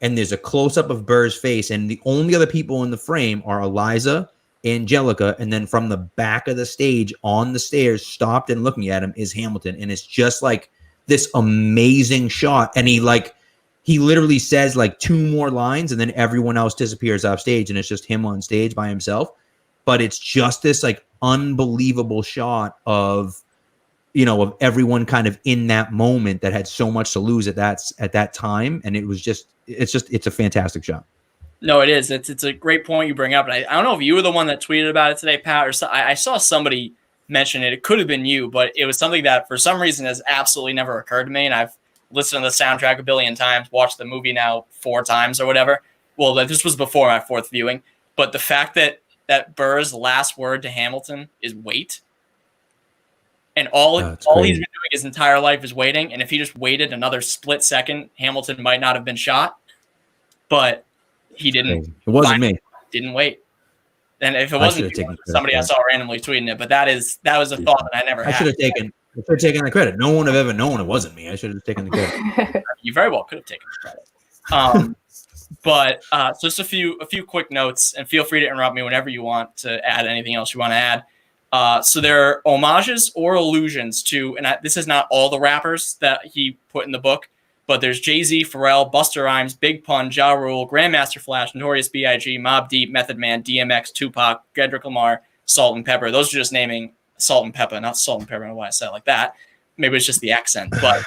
and there's a close-up of Burr's face, and the only other people in the frame are Eliza Angelica, and then from the back of the stage on the stairs, stopped and looking at him, is Hamilton. And it's just like this amazing shot. And he literally says like 2 more lines, and then everyone else disappears off stage, and it's just him on stage by himself. But it's just this like unbelievable shot of, you know, of everyone kind of in that moment that had so much to lose at that time. And it's a fantastic shot. No, it is. It's a great point you bring up. And I don't know if you were the one that tweeted about it today, Pat, or I saw somebody mention it. It could have been you, but it was something that for some reason has absolutely never occurred to me. And I've listened to the soundtrack a billion times, watched the movie now 4 times or whatever. Well, this was before my 4th viewing. But the fact that Burr's last word to Hamilton is wait. And all he's been doing his entire life is waiting. And if he just waited another split second, Hamilton might not have been shot. But he didn't. It wasn't me. Didn't wait. And if it wasn't you, somebody I saw randomly tweeting it, but that was a thought that I never had. I should have taken the credit. No one would have ever known it wasn't me. I should have taken the credit. You very well could have taken the credit. But so just a few quick notes, and feel free to interrupt me whenever you want to add anything else you want to add. So there are homages or allusions to, and this is not all the rappers that he put in the book, but there's Jay-Z, Pharrell, Busta Rhymes, Big Pun, Ja Rule, Grandmaster Flash, Notorious B.I.G., Mobb Deep, Method Man, DMX, Tupac, Kendrick Lamar, Salt and Pepper. Those are just naming Salt and Pepper, not Salt and Pepper. I don't know why I said it like that. Maybe it's just the accent, but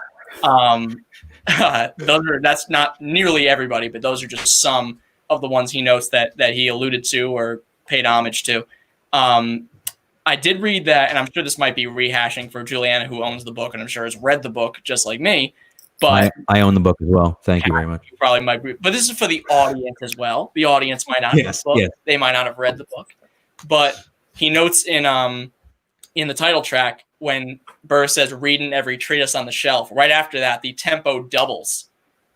that's not nearly everybody, but those are just some of the ones he notes that he alluded to or paid homage to. I did read that, and I'm sure this might be rehashing for Juliana, who owns the book, and I'm sure has read the book just like me. But I own the book as well. Thank you very much. You probably might be, but this is for the audience as well. The audience might not have the book. Yes. They might not have read the book. But he notes in the title track when Burr says reading every treatise on the shelf, right after that, the tempo doubles.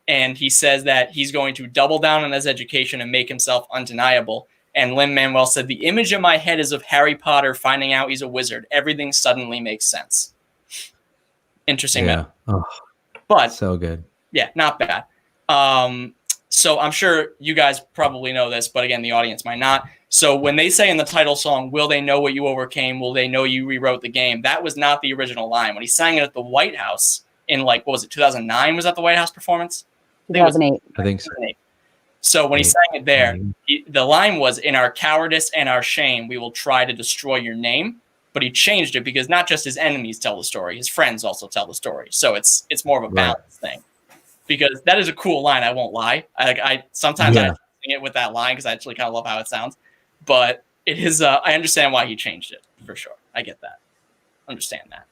And he says that he's going to double down on his education and make himself undeniable. And Lin-Manuel said, the image in my head is of Harry Potter finding out he's a wizard. Everything suddenly makes sense. Interesting. Yeah. Oh. But so good. Yeah, not bad. So I'm sure you guys probably know this, but again, the audience might not. So when they say in the title song, will they know what you overcame? Will they know you rewrote the game? That was not the original line. When he sang it at the White House in 2009? Was that the White House performance? 2008. I think so. So when he sang it there, the line was, in our cowardice and our shame, we will try to destroy your name. But he changed it because not just his enemies tell the story, his friends also tell the story. So it's more of a balance thing. Because that is a cool line, I won't lie. I sometimes I sing it with that line because I actually kind of love how it sounds. But it is I understand why he changed it for sure. I get that. Understand that.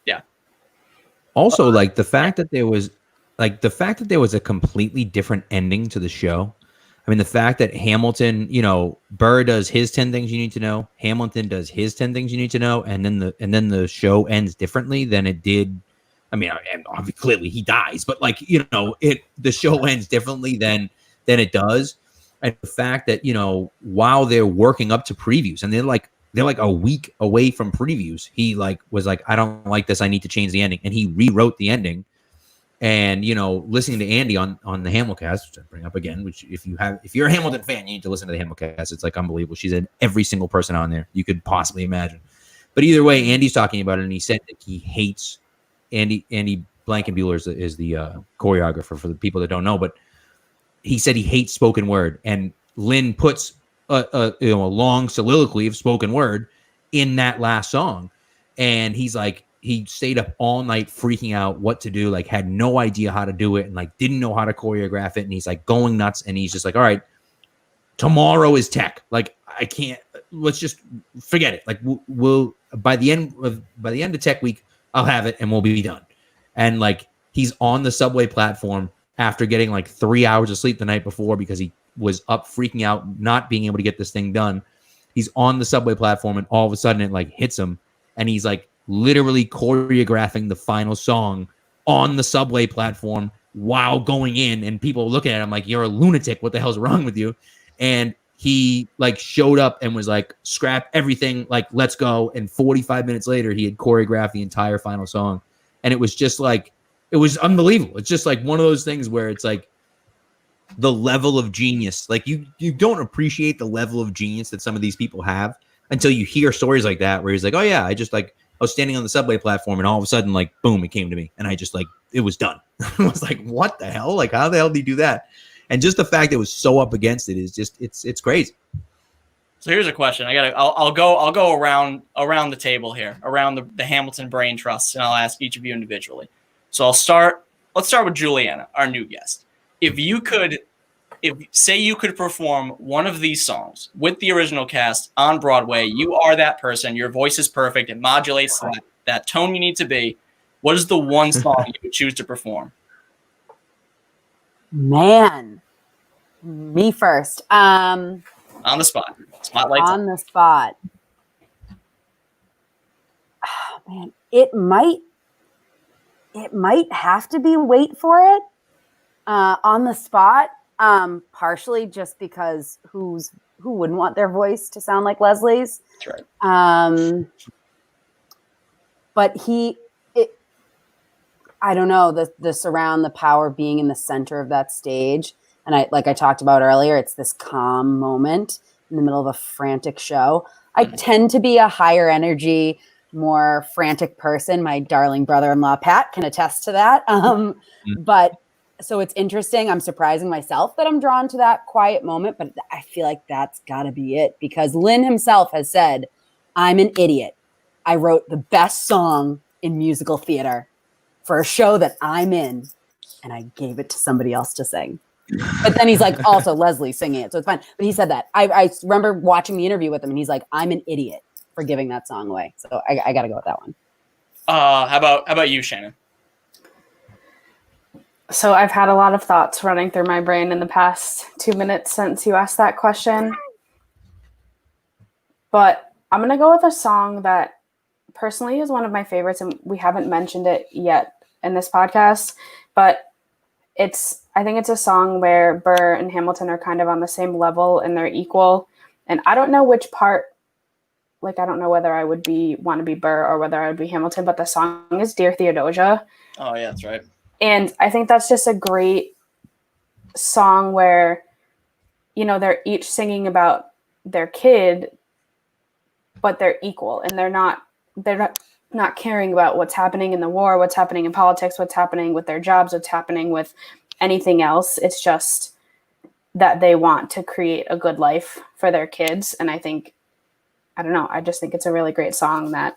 Yeah. Also, the fact that there was a completely different ending to the show. I mean, the fact that Hamilton, Burr does his 10 things you need to know, Hamilton does his 10 things you need to know, and then the show ends differently than it did. I mean, clearly he dies, but the show ends differently than it does. And the fact that, while they're working up to previews and they're like a week away from previews, he was like, I don't like this. I need to change the ending. And he rewrote the ending. And, listening to Andy on the Hamilcast, which I bring up again, which if you're a Hamilton fan, you need to listen to the Hamilcast. It's unbelievable. She's in every single person on there you could possibly imagine. But either way, Andy's talking about it, and he said that he hates Andy Blankenbuehler is the choreographer for the people that don't know, but he said he hates spoken word. And Lynn puts a long soliloquy of spoken word in that last song. And he's like, he stayed up all night freaking out what to do, had no idea how to do it, and didn't know how to choreograph it. And he's going nuts. And he's just like, all right, tomorrow is tech. I can't, let's just forget it. We'll by the end of tech week, I'll have it and we'll be done. And he's on the subway platform after getting 3 hours of sleep the night before because he was up freaking out, not being able to get this thing done. He's on the subway platform and all of a sudden it hits him. And he's literally choreographing the final song on the subway platform while going in, and people looking at him like, you're a lunatic. What the hell's wrong with you? And he showed up and was scrap everything. Let's go. And 45 minutes later, he had choreographed the entire final song. And it was just it was unbelievable. It's just one of those things where it's the level of genius. Like you don't appreciate the level of genius that some of these people have until you hear stories like that, where he's like, oh yeah, I was standing on the subway platform and all of a sudden, like, boom, it came to me. And I just it was done. I was like, what the hell? Like, how the hell did he do that? And just the fact that it was so up against it is just, it's crazy. So here's a question. I'll go around the table here, around the Hamilton Brain Trust, and I'll ask each of you individually. So let's start with Juliana, our new guest. If you could perform one of these songs with the original cast on Broadway, you are that person. Your voice is perfect. It modulates that tone you need to be. What is the one song you would choose to perform? Man, me first. On the spot. Spotlight's on the spot. Oh, man, it might have to be Wait for It on the spot. Partially just because who wouldn't want their voice to sound like Leslie's? That's right. But I don't know, the surround, the power being in the center of that stage. And I talked about earlier, it's this calm moment in the middle of a frantic show. I tend to be a higher energy, more frantic person. My darling brother-in-law, Pat, can attest to that. But so it's interesting. I'm surprising myself that I'm drawn to that quiet moment, but I feel like that's got to be it because Lin himself has said, I'm an idiot. I wrote the best song in musical theater for a show that I'm in, and I gave it to somebody else to sing. But then he's like, also Leslie singing it, so it's fine. But he said that. I remember watching the interview with him, and he's like, I'm an idiot for giving that song away. So I got to go with that one. How about you, Shannon? So I've had a lot of thoughts running through my brain in the past 2 minutes since you asked that question. But I'm going to go with a song that personally is one of my favorites, and we haven't mentioned it yet in this podcast, but I think it's a song where Burr and Hamilton are kind of on the same level and they're equal. And I don't know which part, I don't know whether I would want to be Burr or whether I would be Hamilton, but the song is Dear Theodosia. Oh yeah, that's right. And I think that's just a great song where, they're each singing about their kid, but they're equal and they're not caring about what's happening in the war, what's happening in politics, what's happening with their jobs, what's happening with anything else. It's just that they want to create a good life for their kids. And I just think it's a really great song that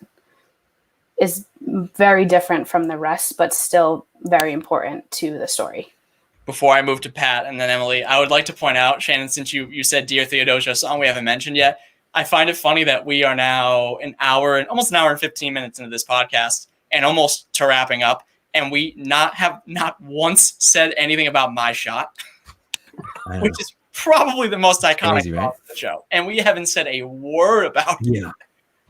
is very different from the rest, but still very important to the story. Before I move to Pat and then Emily, I would like to point out, Shannon, since you said Dear Theodosia, a song we haven't mentioned yet, I find it funny that we are now almost an hour and 15 minutes into this podcast and almost to wrapping up, and we have not once said anything about My Shot, which is probably the most iconic song of the show. And we haven't said a word about it.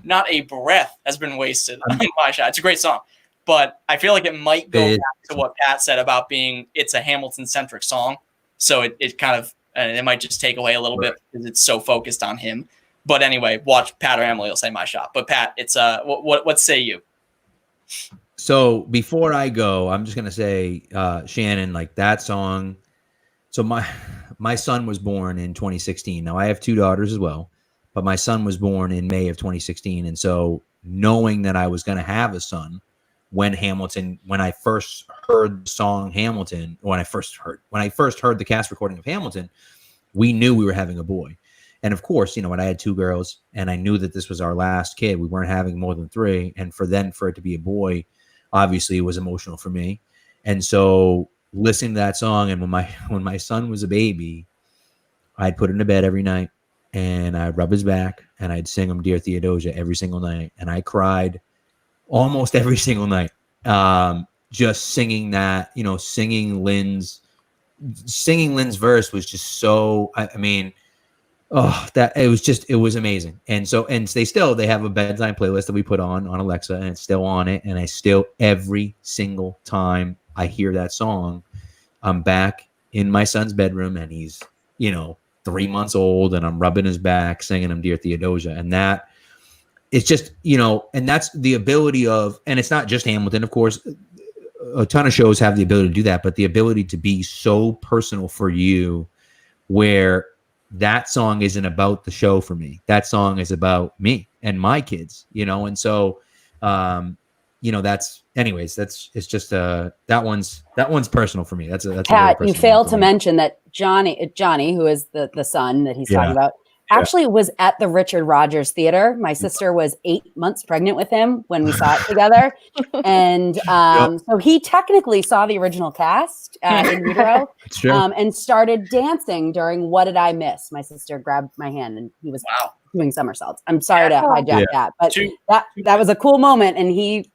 Not a breath has been wasted on My Shot. It's a great song, but I feel like it might go back to what Pat said about it's a Hamilton-centric song. So it kind of, it might just take away a little bit because it's so focused on him. But anyway, watch Pat or Emily will say My Shot. But Pat, it's what say you? So before I go, I'm just gonna say, Shannon, like that song. So my son was born in 2016. Now I have two daughters as well, but my son was born in May of 2016, and so knowing that I was gonna have a son when I first heard the song Hamilton, when I first heard the cast recording of Hamilton, we knew we were having a boy. And of course, when I had two girls and I knew that this was our last kid, we weren't having more than three. And for it to be a boy, obviously it was emotional for me. And so listening to that song, and when my son was a baby, I'd put him to bed every night and I'd rub his back and I'd sing him Dear Theodosia every single night. And I cried almost every single night. Just singing that, singing Lin's verse was just so, it was amazing. And so, they have a bedtime playlist that we put on Alexa, and it's still on it. And I still, every single time I hear that song, I'm back in my son's bedroom and he's, 3 months old and I'm rubbing his back, singing him Dear Theodosia. And that it's just, and that's the ability of, and it's not just Hamilton, of course, a ton of shows have the ability to do that, but the ability to be so personal for you, where that song isn't about the show for me. That song is about me and my kids, and so that's it's just that one's personal for me. That's a Pat, really you failed to mention that Johnny, who is the son that he's talking about, actually was at the Richard Rogers Theater. My sister was 8 months pregnant with him when we saw it together. And so he technically saw the original cast in utero and started dancing during What Did I Miss? My sister grabbed my hand and he was doing somersaults. I'm sorry to hijack that, but that was a cool moment. And he's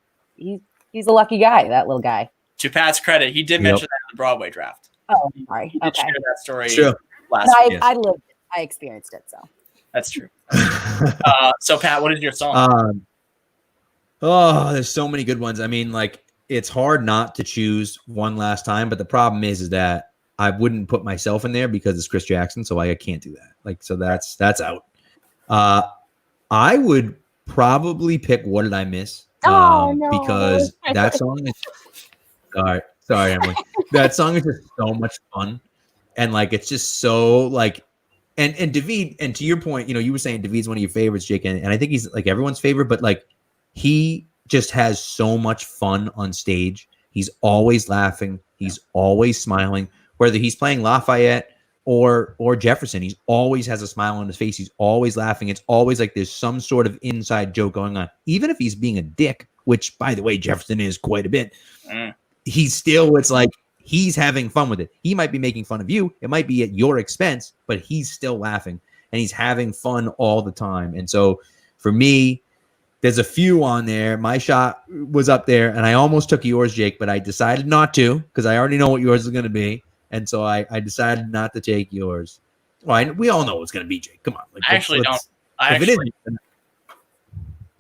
a lucky guy, that little guy. To Pat's credit, he did mention that in the Broadway draft. Oh, sorry. He did share that story last week. I lived it. I experienced it, so. That's true. So, Pat, what is your song? There's so many good ones. I mean, like, it's hard not to choose One Last Time, but the problem is that I wouldn't put myself in there because it's Chris Jackson, so I can't do that. Like, so that's out. I would probably pick What Did I Miss? Oh, no. Because that song is sorry, Emily. That song is just so much fun. And like it's just so like and David, and to your point, you were saying David's one of your favorites, Jake, and I think he's like everyone's favorite, but like he just has so much fun on stage. He's always laughing, he's always smiling, whether he's playing Lafayette or Jefferson, he always has a smile on his face. He's always laughing. It's always like there's some sort of inside joke going on. Even if he's being a dick, which, by the way, Jefferson is quite a bit, it's like he's having fun with it. He might be making fun of you. It might be at your expense, but he's still laughing and he's having fun all the time. And so for me, there's a few on there. My shot was up there and I almost took yours, Jake, but I decided not to because I already know what yours is going to be. And so I decided not to take yours. Well, we all know what's going to be, Jake. Come on. Like, I actually don't.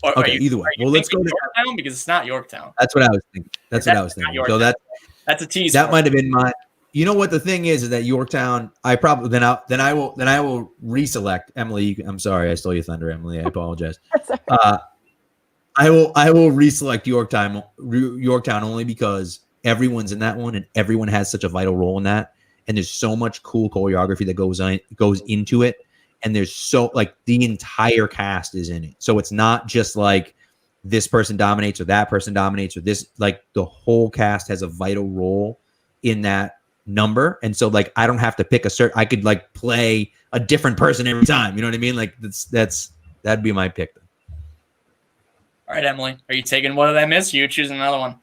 Okay, either way. Well, let's go to Yorktown because it's not Yorktown. That's what I was thinking. That's what I was thinking. So that's a tease. That might have been my. You know what the thing is that Yorktown. I probably then I will reselect Emily. I'm sorry, I stole your thunder, Emily. I apologize. I will reselect Yorktown only because everyone's in that one and everyone has such a vital role in that, and there's so much cool choreography that goes into it, and there's so like the entire cast is in it, so it's not just like this person dominates or that person dominates or this, like the whole cast has a vital role in that number. And so like I don't have to pick I could like play a different person every time, you know what I mean? Like that'd be my pick. All right, Emily, are you taking What Did I Miss? You choose another one.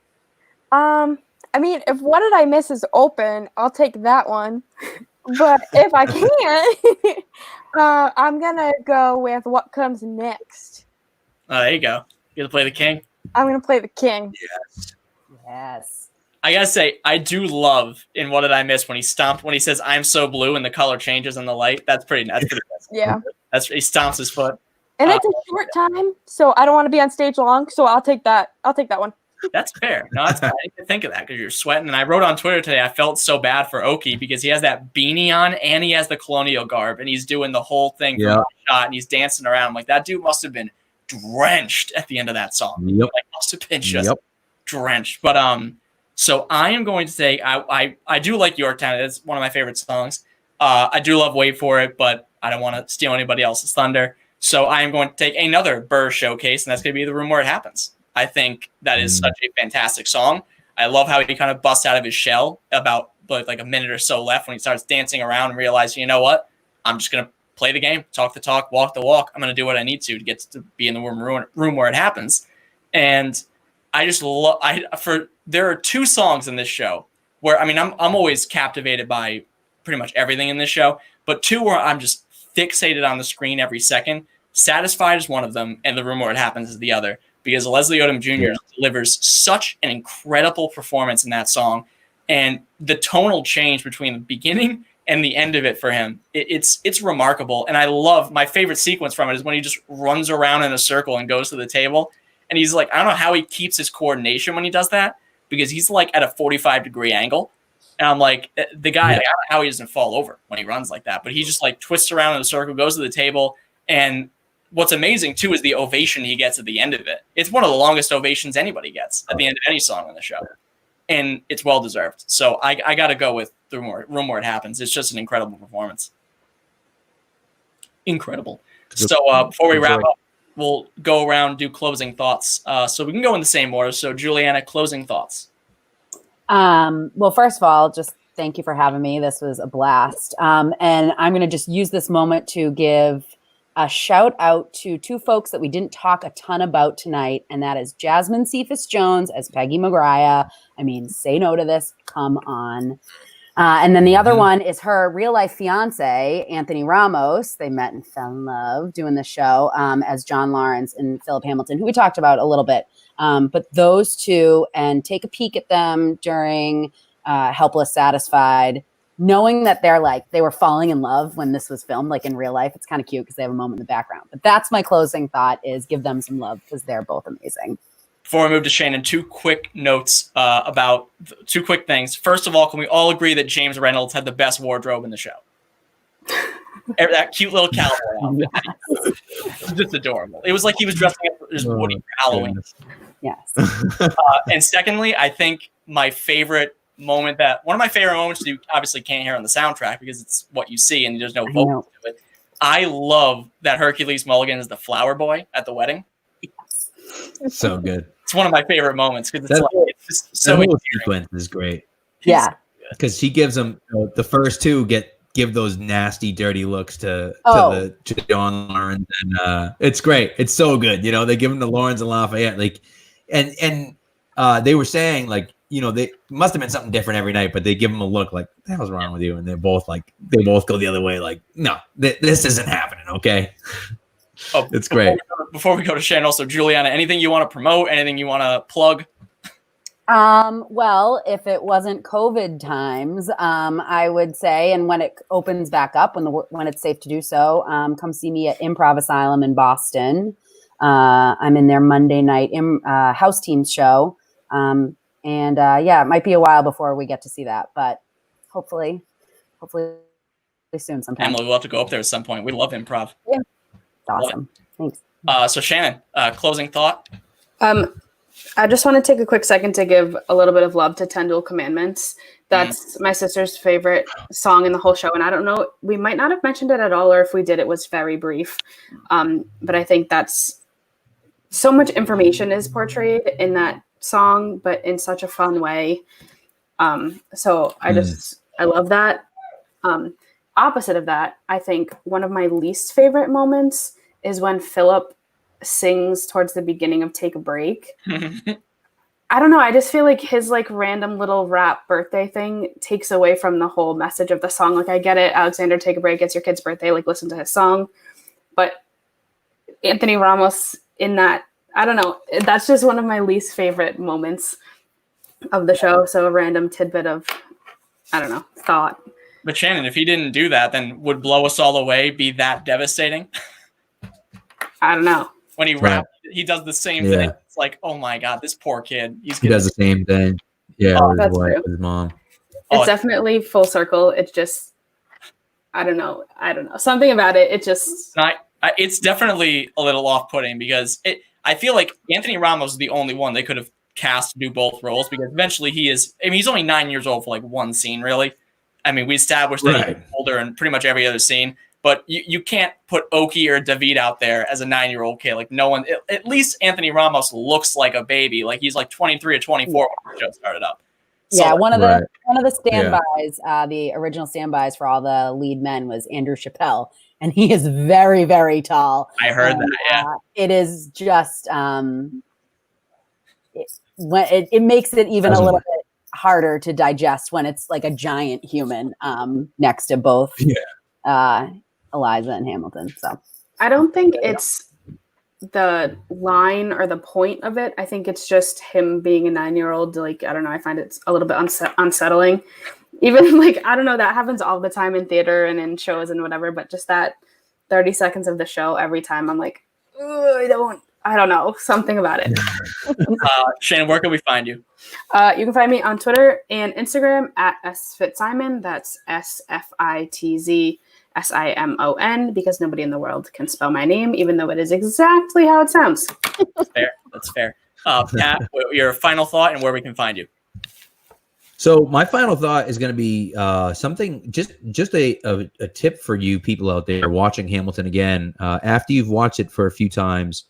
I mean, if What Did I Miss is open, I'll take that one. But if I can't, I'm gonna go with What Comes Next. Oh, there you go. You gonna play the king? I'm gonna play the king. Yes. I gotta say, I do love in What Did I Miss when he says "I'm so blue" and the color changes in the light. That's pretty nice. Yeah. He stomps his foot. And it's a short time, so I don't want to be on stage long. So I'll take that. I'll take that one. That's fair. No, that's fair. I didn't think of that because you're sweating. And I wrote on Twitter today, I felt so bad for Oki because he has that beanie on and he has the colonial garb and he's doing the whole thing for one shot and he's dancing around. I'm like, that dude must have been drenched at the end of that song. Yep. Like, must have been just drenched. But so I am going to say I do like Yorktown. It's one of my favorite songs. I do love Wait For It, but I don't want to steal anybody else's thunder. So I am going to take another Burr showcase, and that's going to be The Room Where It Happens. I think that is such a fantastic song. I love how he kind of busts out of his shell about like a minute or so left when he starts dancing around and realizing, you know what? I'm just going to play the game, talk the talk, walk the walk. I'm going to do what I need to get to be in the room where it happens. And I just love there are two songs in this show where, I mean, I'm always captivated by pretty much everything in this show, but two where I'm just fixated on the screen every second. Satisfied is one of them, and The Room Where It Happens is the other, because Leslie Odom Jr. delivers such an incredible performance in that song, and the tonal change between the beginning and the end of it for him, it's remarkable. And I love, my favorite sequence from it is when he just runs around in a circle and goes to the table, and he's like, I don't know how he keeps his coordination when he does that, because he's like at a 45-degree angle. And I'm like, the guy, I don't know how he doesn't fall over when he runs like that, but he just like twists around in a circle, goes to the table. And what's amazing too is the ovation he gets at the end of it. It's one of the longest ovations anybody gets at the end of any song on the show. and it's well deserved. So I got to go with The Room Where It Happens. It's just an incredible performance. Incredible. So before we wrap up, we'll go around, do closing thoughts. So we can go in the same order. So Juliana, closing thoughts. Well, first of all, just thank you for having me. This was a blast. And I'm going to just use this moment to give a shout out to two folks that we didn't talk a ton about tonight, and that is Jasmine Cephas Jones as Peggy McGuire. I mean, say no to this. Come on. And then the other one is her real life fiance, Anthony Ramos. They met and fell in love doing the show as John Lawrence and Philip Hamilton, who we talked about a little bit. But those two, and take a peek at them during Helpless Satisfied, knowing that they were falling in love when this was filmed, like in real life. It's kind of cute because they have a moment in the background. But that's my closing thought, is give them some love because they're both amazing. Before we move to Shannon, two quick notes about two quick things. First of all, can we all agree that James Reynolds had the best wardrobe in the show? That cute little cowboy outfit. It was just adorable. It was like he was dressing up as Woody for Halloween. Yes. And secondly, I think one of my favorite moments you obviously can't hear on the soundtrack because it's what you see and there's no vocals to it. I love that Hercules Mulligan is the flower boy at the wedding. So good. It's one of my favorite moments because it's just so the whole sequence is great. Yeah. Because he gives them the first two give those nasty, dirty looks to John Lawrence, and it's great. It's so good. They give them to Lawrence and Lafayette, and they were saying they must have been something different every night, but they give them a look like, what the hell's wrong with you? And they both go the other way. Like, no, this isn't happening. Okay. Oh, it's great. Before we go to Shane, also Juliana, anything you want to promote? Anything you want to plug? Well, if it wasn't COVID times, I would say, and when it opens back up, when it's safe to do so, come see me at Improv Asylum in Boston. I'm in their Monday night house teams show. And it might be a while before we get to see that, but hopefully soon sometime. Emily, we'll have to go up there at some point. We love improv. Yeah. Awesome. Thanks. So Shannon, closing thought. I just want to take a quick second to give a little bit of love to 10 Dual Commandments. That's my sister's favorite song in the whole show. And I don't know, we might not have mentioned it at all, or if we did, it was very brief. But I think that's so much information is portrayed in that song, but in such a fun way. So I love that. Opposite of that, I think one of my least favorite moments is when Philip sings towards the beginning of Take a Break. I don't know. I just feel like his random little rap birthday thing takes away from the whole message of the song. I get it. Alexander, take a break. It's your kid's birthday. Listen to his song. But Anthony Ramos in that, I don't know. That's just one of my least favorite moments of the show. So a random tidbit of, I don't know, thought. But Shannon, if he didn't do that, then would Blow Us All Away be that devastating? I don't know. When he raps, he does the same thing. It's like, oh my God, this poor kid. He does the same thing. Yeah, with his mom. It's definitely full circle. It's just, I don't know. Something about it. It just. It's definitely a little off-putting because I feel like Anthony Ramos is the only one they could have cast to do both roles because eventually he's only 9 years old for one scene, really. I mean, we established that he's older in pretty much every other scene, but you can't put Oki or David out there as a 9-year-old kid. No one, at least Anthony Ramos looks like a baby. He's 23 or 24 when the show started up. So, one of the standbys, the original standbys for all the lead men was Andrew Chappelle, and he is very, very tall. I heard that. Yeah, it is just it makes it even a little bit harder to digest when it's a giant human next to both Eliza and Hamilton. So I don't think it's the line or the point of it. I think it's just him being a 9-year-old. I don't know. I find it a little bit unsettling. Even I don't know, that happens all the time in theater and in shows and whatever, but just that 30 seconds of the show every time I'm like, I don't know, something about it. Shannon, where can we find you? You can find me on Twitter and Instagram at sfitzsimon. That's SFITZSIMON, because nobody in the world can spell my name, even though it is exactly how it sounds. That's fair. Pat, your final thought and where we can find you. So my final thought is going to be something, just a tip for you people out there watching Hamilton again. After you've watched it for a few times,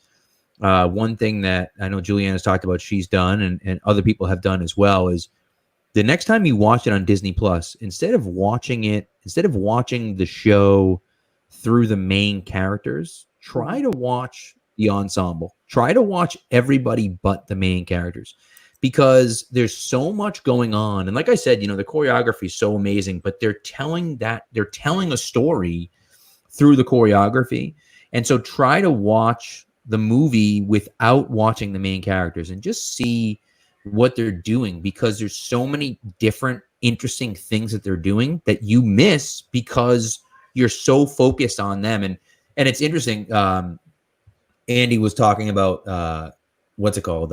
one thing that I know Julianne has talked about, she's done, and other people have done as well, is the next time you watch it on Disney Plus, instead of watching the show through the main characters, try to watch the ensemble. Try to watch everybody but the main characters, because there's so much going on. And like I said, the choreography is so amazing, but they're telling a story through the choreography. And so try to watch the movie without watching the main characters and just see what they're doing, because there's so many different interesting things that they're doing that you miss because you're so focused on them. And it's interesting. Andy was talking about what's it called?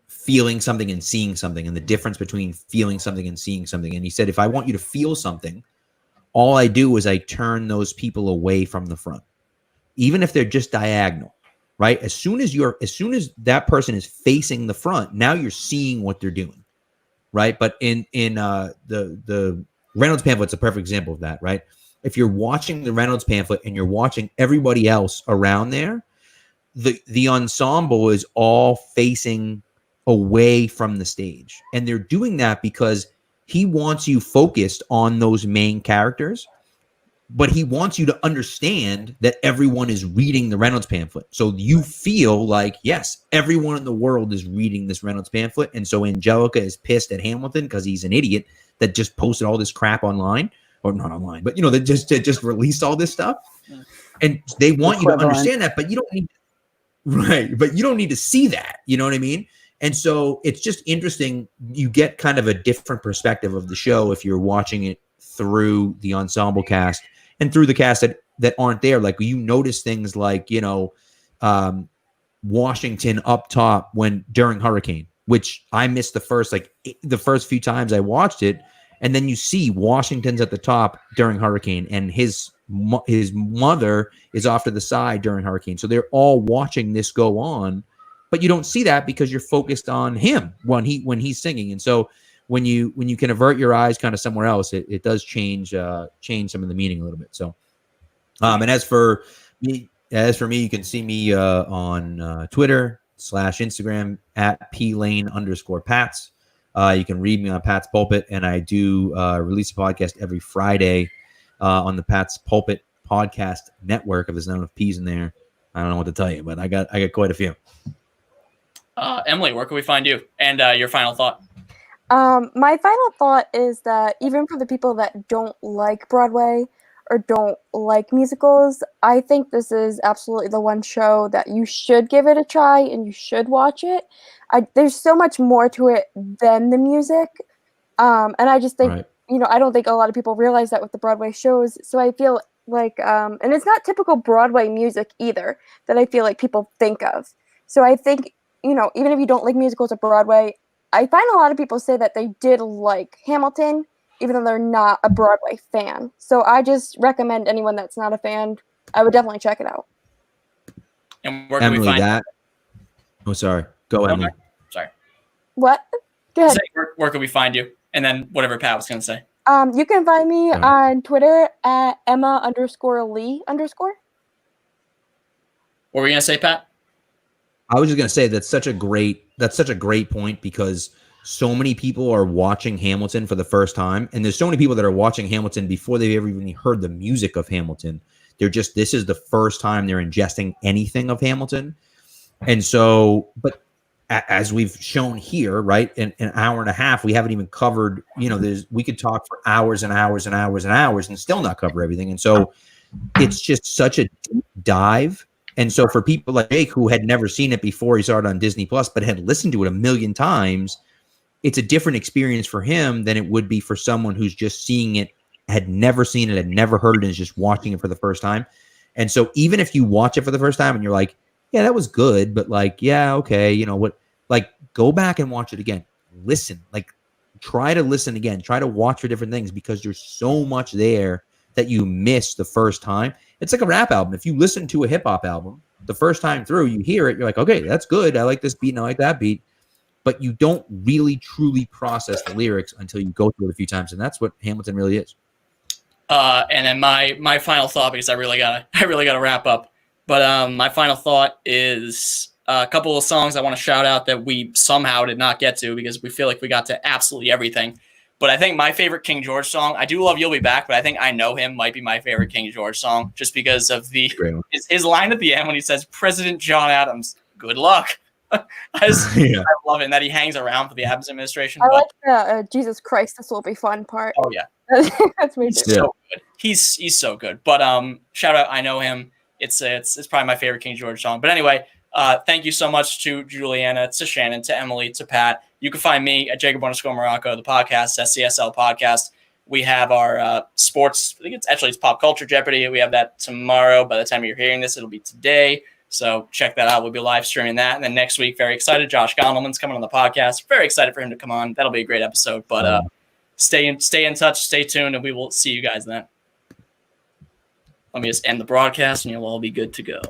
Feeling something and seeing something, and the difference between feeling something and seeing something. And he said, if I want you to feel something, all I do is I turn those people away from the front, even if they're just diagonal, right? As soon as that person is facing the front, now you're seeing what they're doing, right? But in the Reynolds pamphlet, it's a perfect example of that, right? If you're watching the Reynolds pamphlet and you're watching everybody else around there, the ensemble is all facing away from the stage. And they're doing that because he wants you focused on those main characters, but he wants you to understand that everyone is reading the Reynolds pamphlet. So you feel like, yes, everyone in the world is reading this Reynolds pamphlet. And so Angelica is pissed at Hamilton because he's an idiot that just posted all this crap online, or not online, but that just released all this stuff. And they want you to understand that, but you don't need, right. But you don't need to see that. You know what I mean? And so it's just interesting. You get kind of a different perspective of the show if you're watching it through the ensemble cast and through the cast that aren't there. Like, you notice things like, Washington up top during Hurricane, which I missed the first few times I watched it. And then you see Washington's at the top during Hurricane, and his mother is off to the side during Hurricane. So they're all watching this go on. But you don't see that because you're focused on him when he's singing. And so when you can avert your eyes kind of somewhere else, it does change some of the meaning a little bit. So, and as for me, you can see me on Twitter / Instagram at @plane_Pats. You can read me on Pat's Pulpit, and I do release a podcast every Friday on the Pat's Pulpit podcast network. If there's not enough P's in there, I don't know what to tell you, but I got quite a few. Emily, where can we find you? And your final thought? My final thought is that even for the people that don't like Broadway or don't like musicals, I think this is absolutely the one show that you should give it a try and you should watch it. There's so much more to it than the music. And I just think, right. I don't think a lot of people realize that with the Broadway shows. So I feel like, and it's not typical Broadway music either that I feel like people think of. So I think, even if you don't like musicals at Broadway, I find a lot of people say that they did like Hamilton, even though they're not a Broadway fan. So I just recommend anyone that's not a fan, I would definitely check it out. And where can Emily, we find that? Oh, sorry. Go, Emily. Sorry. What? Go ahead. Where can we find you? And then whatever Pat was going to say. You can find me on Twitter at Emma_Lee_. What were you going to say, Pat? I was just going to say that's such a great point, because so many people are watching Hamilton for the first time, and there's so many people that are watching Hamilton before they've ever even heard the music of Hamilton. This is the first time they're ingesting anything of Hamilton. And so, but as we've shown here, right, in an hour and a half, we haven't even covered, we could talk for hours and hours and hours and hours and still not cover everything. And so it's just such a deep dive. And so for people like Jake, who had never seen it before he saw it on Disney Plus, but had listened to it a million times, it's a different experience for him than it would be for someone who's just seeing it, had never seen it, had never heard it, and is just watching it for the first time. And so even if you watch it for the first time and you're like, yeah, that was good, but like, yeah, okay, go back and watch it again. Listen, try to listen again. Try to watch for different things, because there's so much there that you miss the first time. It's like a rap album. If you listen to a hip hop album the first time through, you hear it, you're like, okay, that's good. I like this beat and I like that beat. but you don't really truly process the lyrics until you go through it a few times, and that's what Hamilton really is. And then my final thought, because I really gotta wrap up. But my final thought is a couple of songs I want to shout out that we somehow did not get to because we feel like we got to absolutely everything. But I think my favorite King George song, I do love You'll Be Back, but I think I Know Him might be my favorite King George song just because of his line at the end when he says, President John Adams, good luck. I love it, and that he hangs around for the Adams administration. I like the Jesus Christ, this will be fun part. Oh, yeah. That's me He's too. so good. He's so good. But shout out, I Know Him. It's probably my favorite King George song. But anyway, thank you so much to Juliana, to Shannon, to Emily, to Pat. You can find me at Jacob_Morocco, the podcast, SCSL podcast. We have our sports. I think it's Pop Culture Jeopardy. We have that tomorrow. By the time you're hearing this, it'll be today. So check that out. We'll be live streaming that. And then next week, very excited. Josh Gondelman's coming on the podcast. Very excited for him to come on. That'll be a great episode. But stay in touch, stay tuned, and we will see you guys then. Let me just end the broadcast, and you'll all be good to go.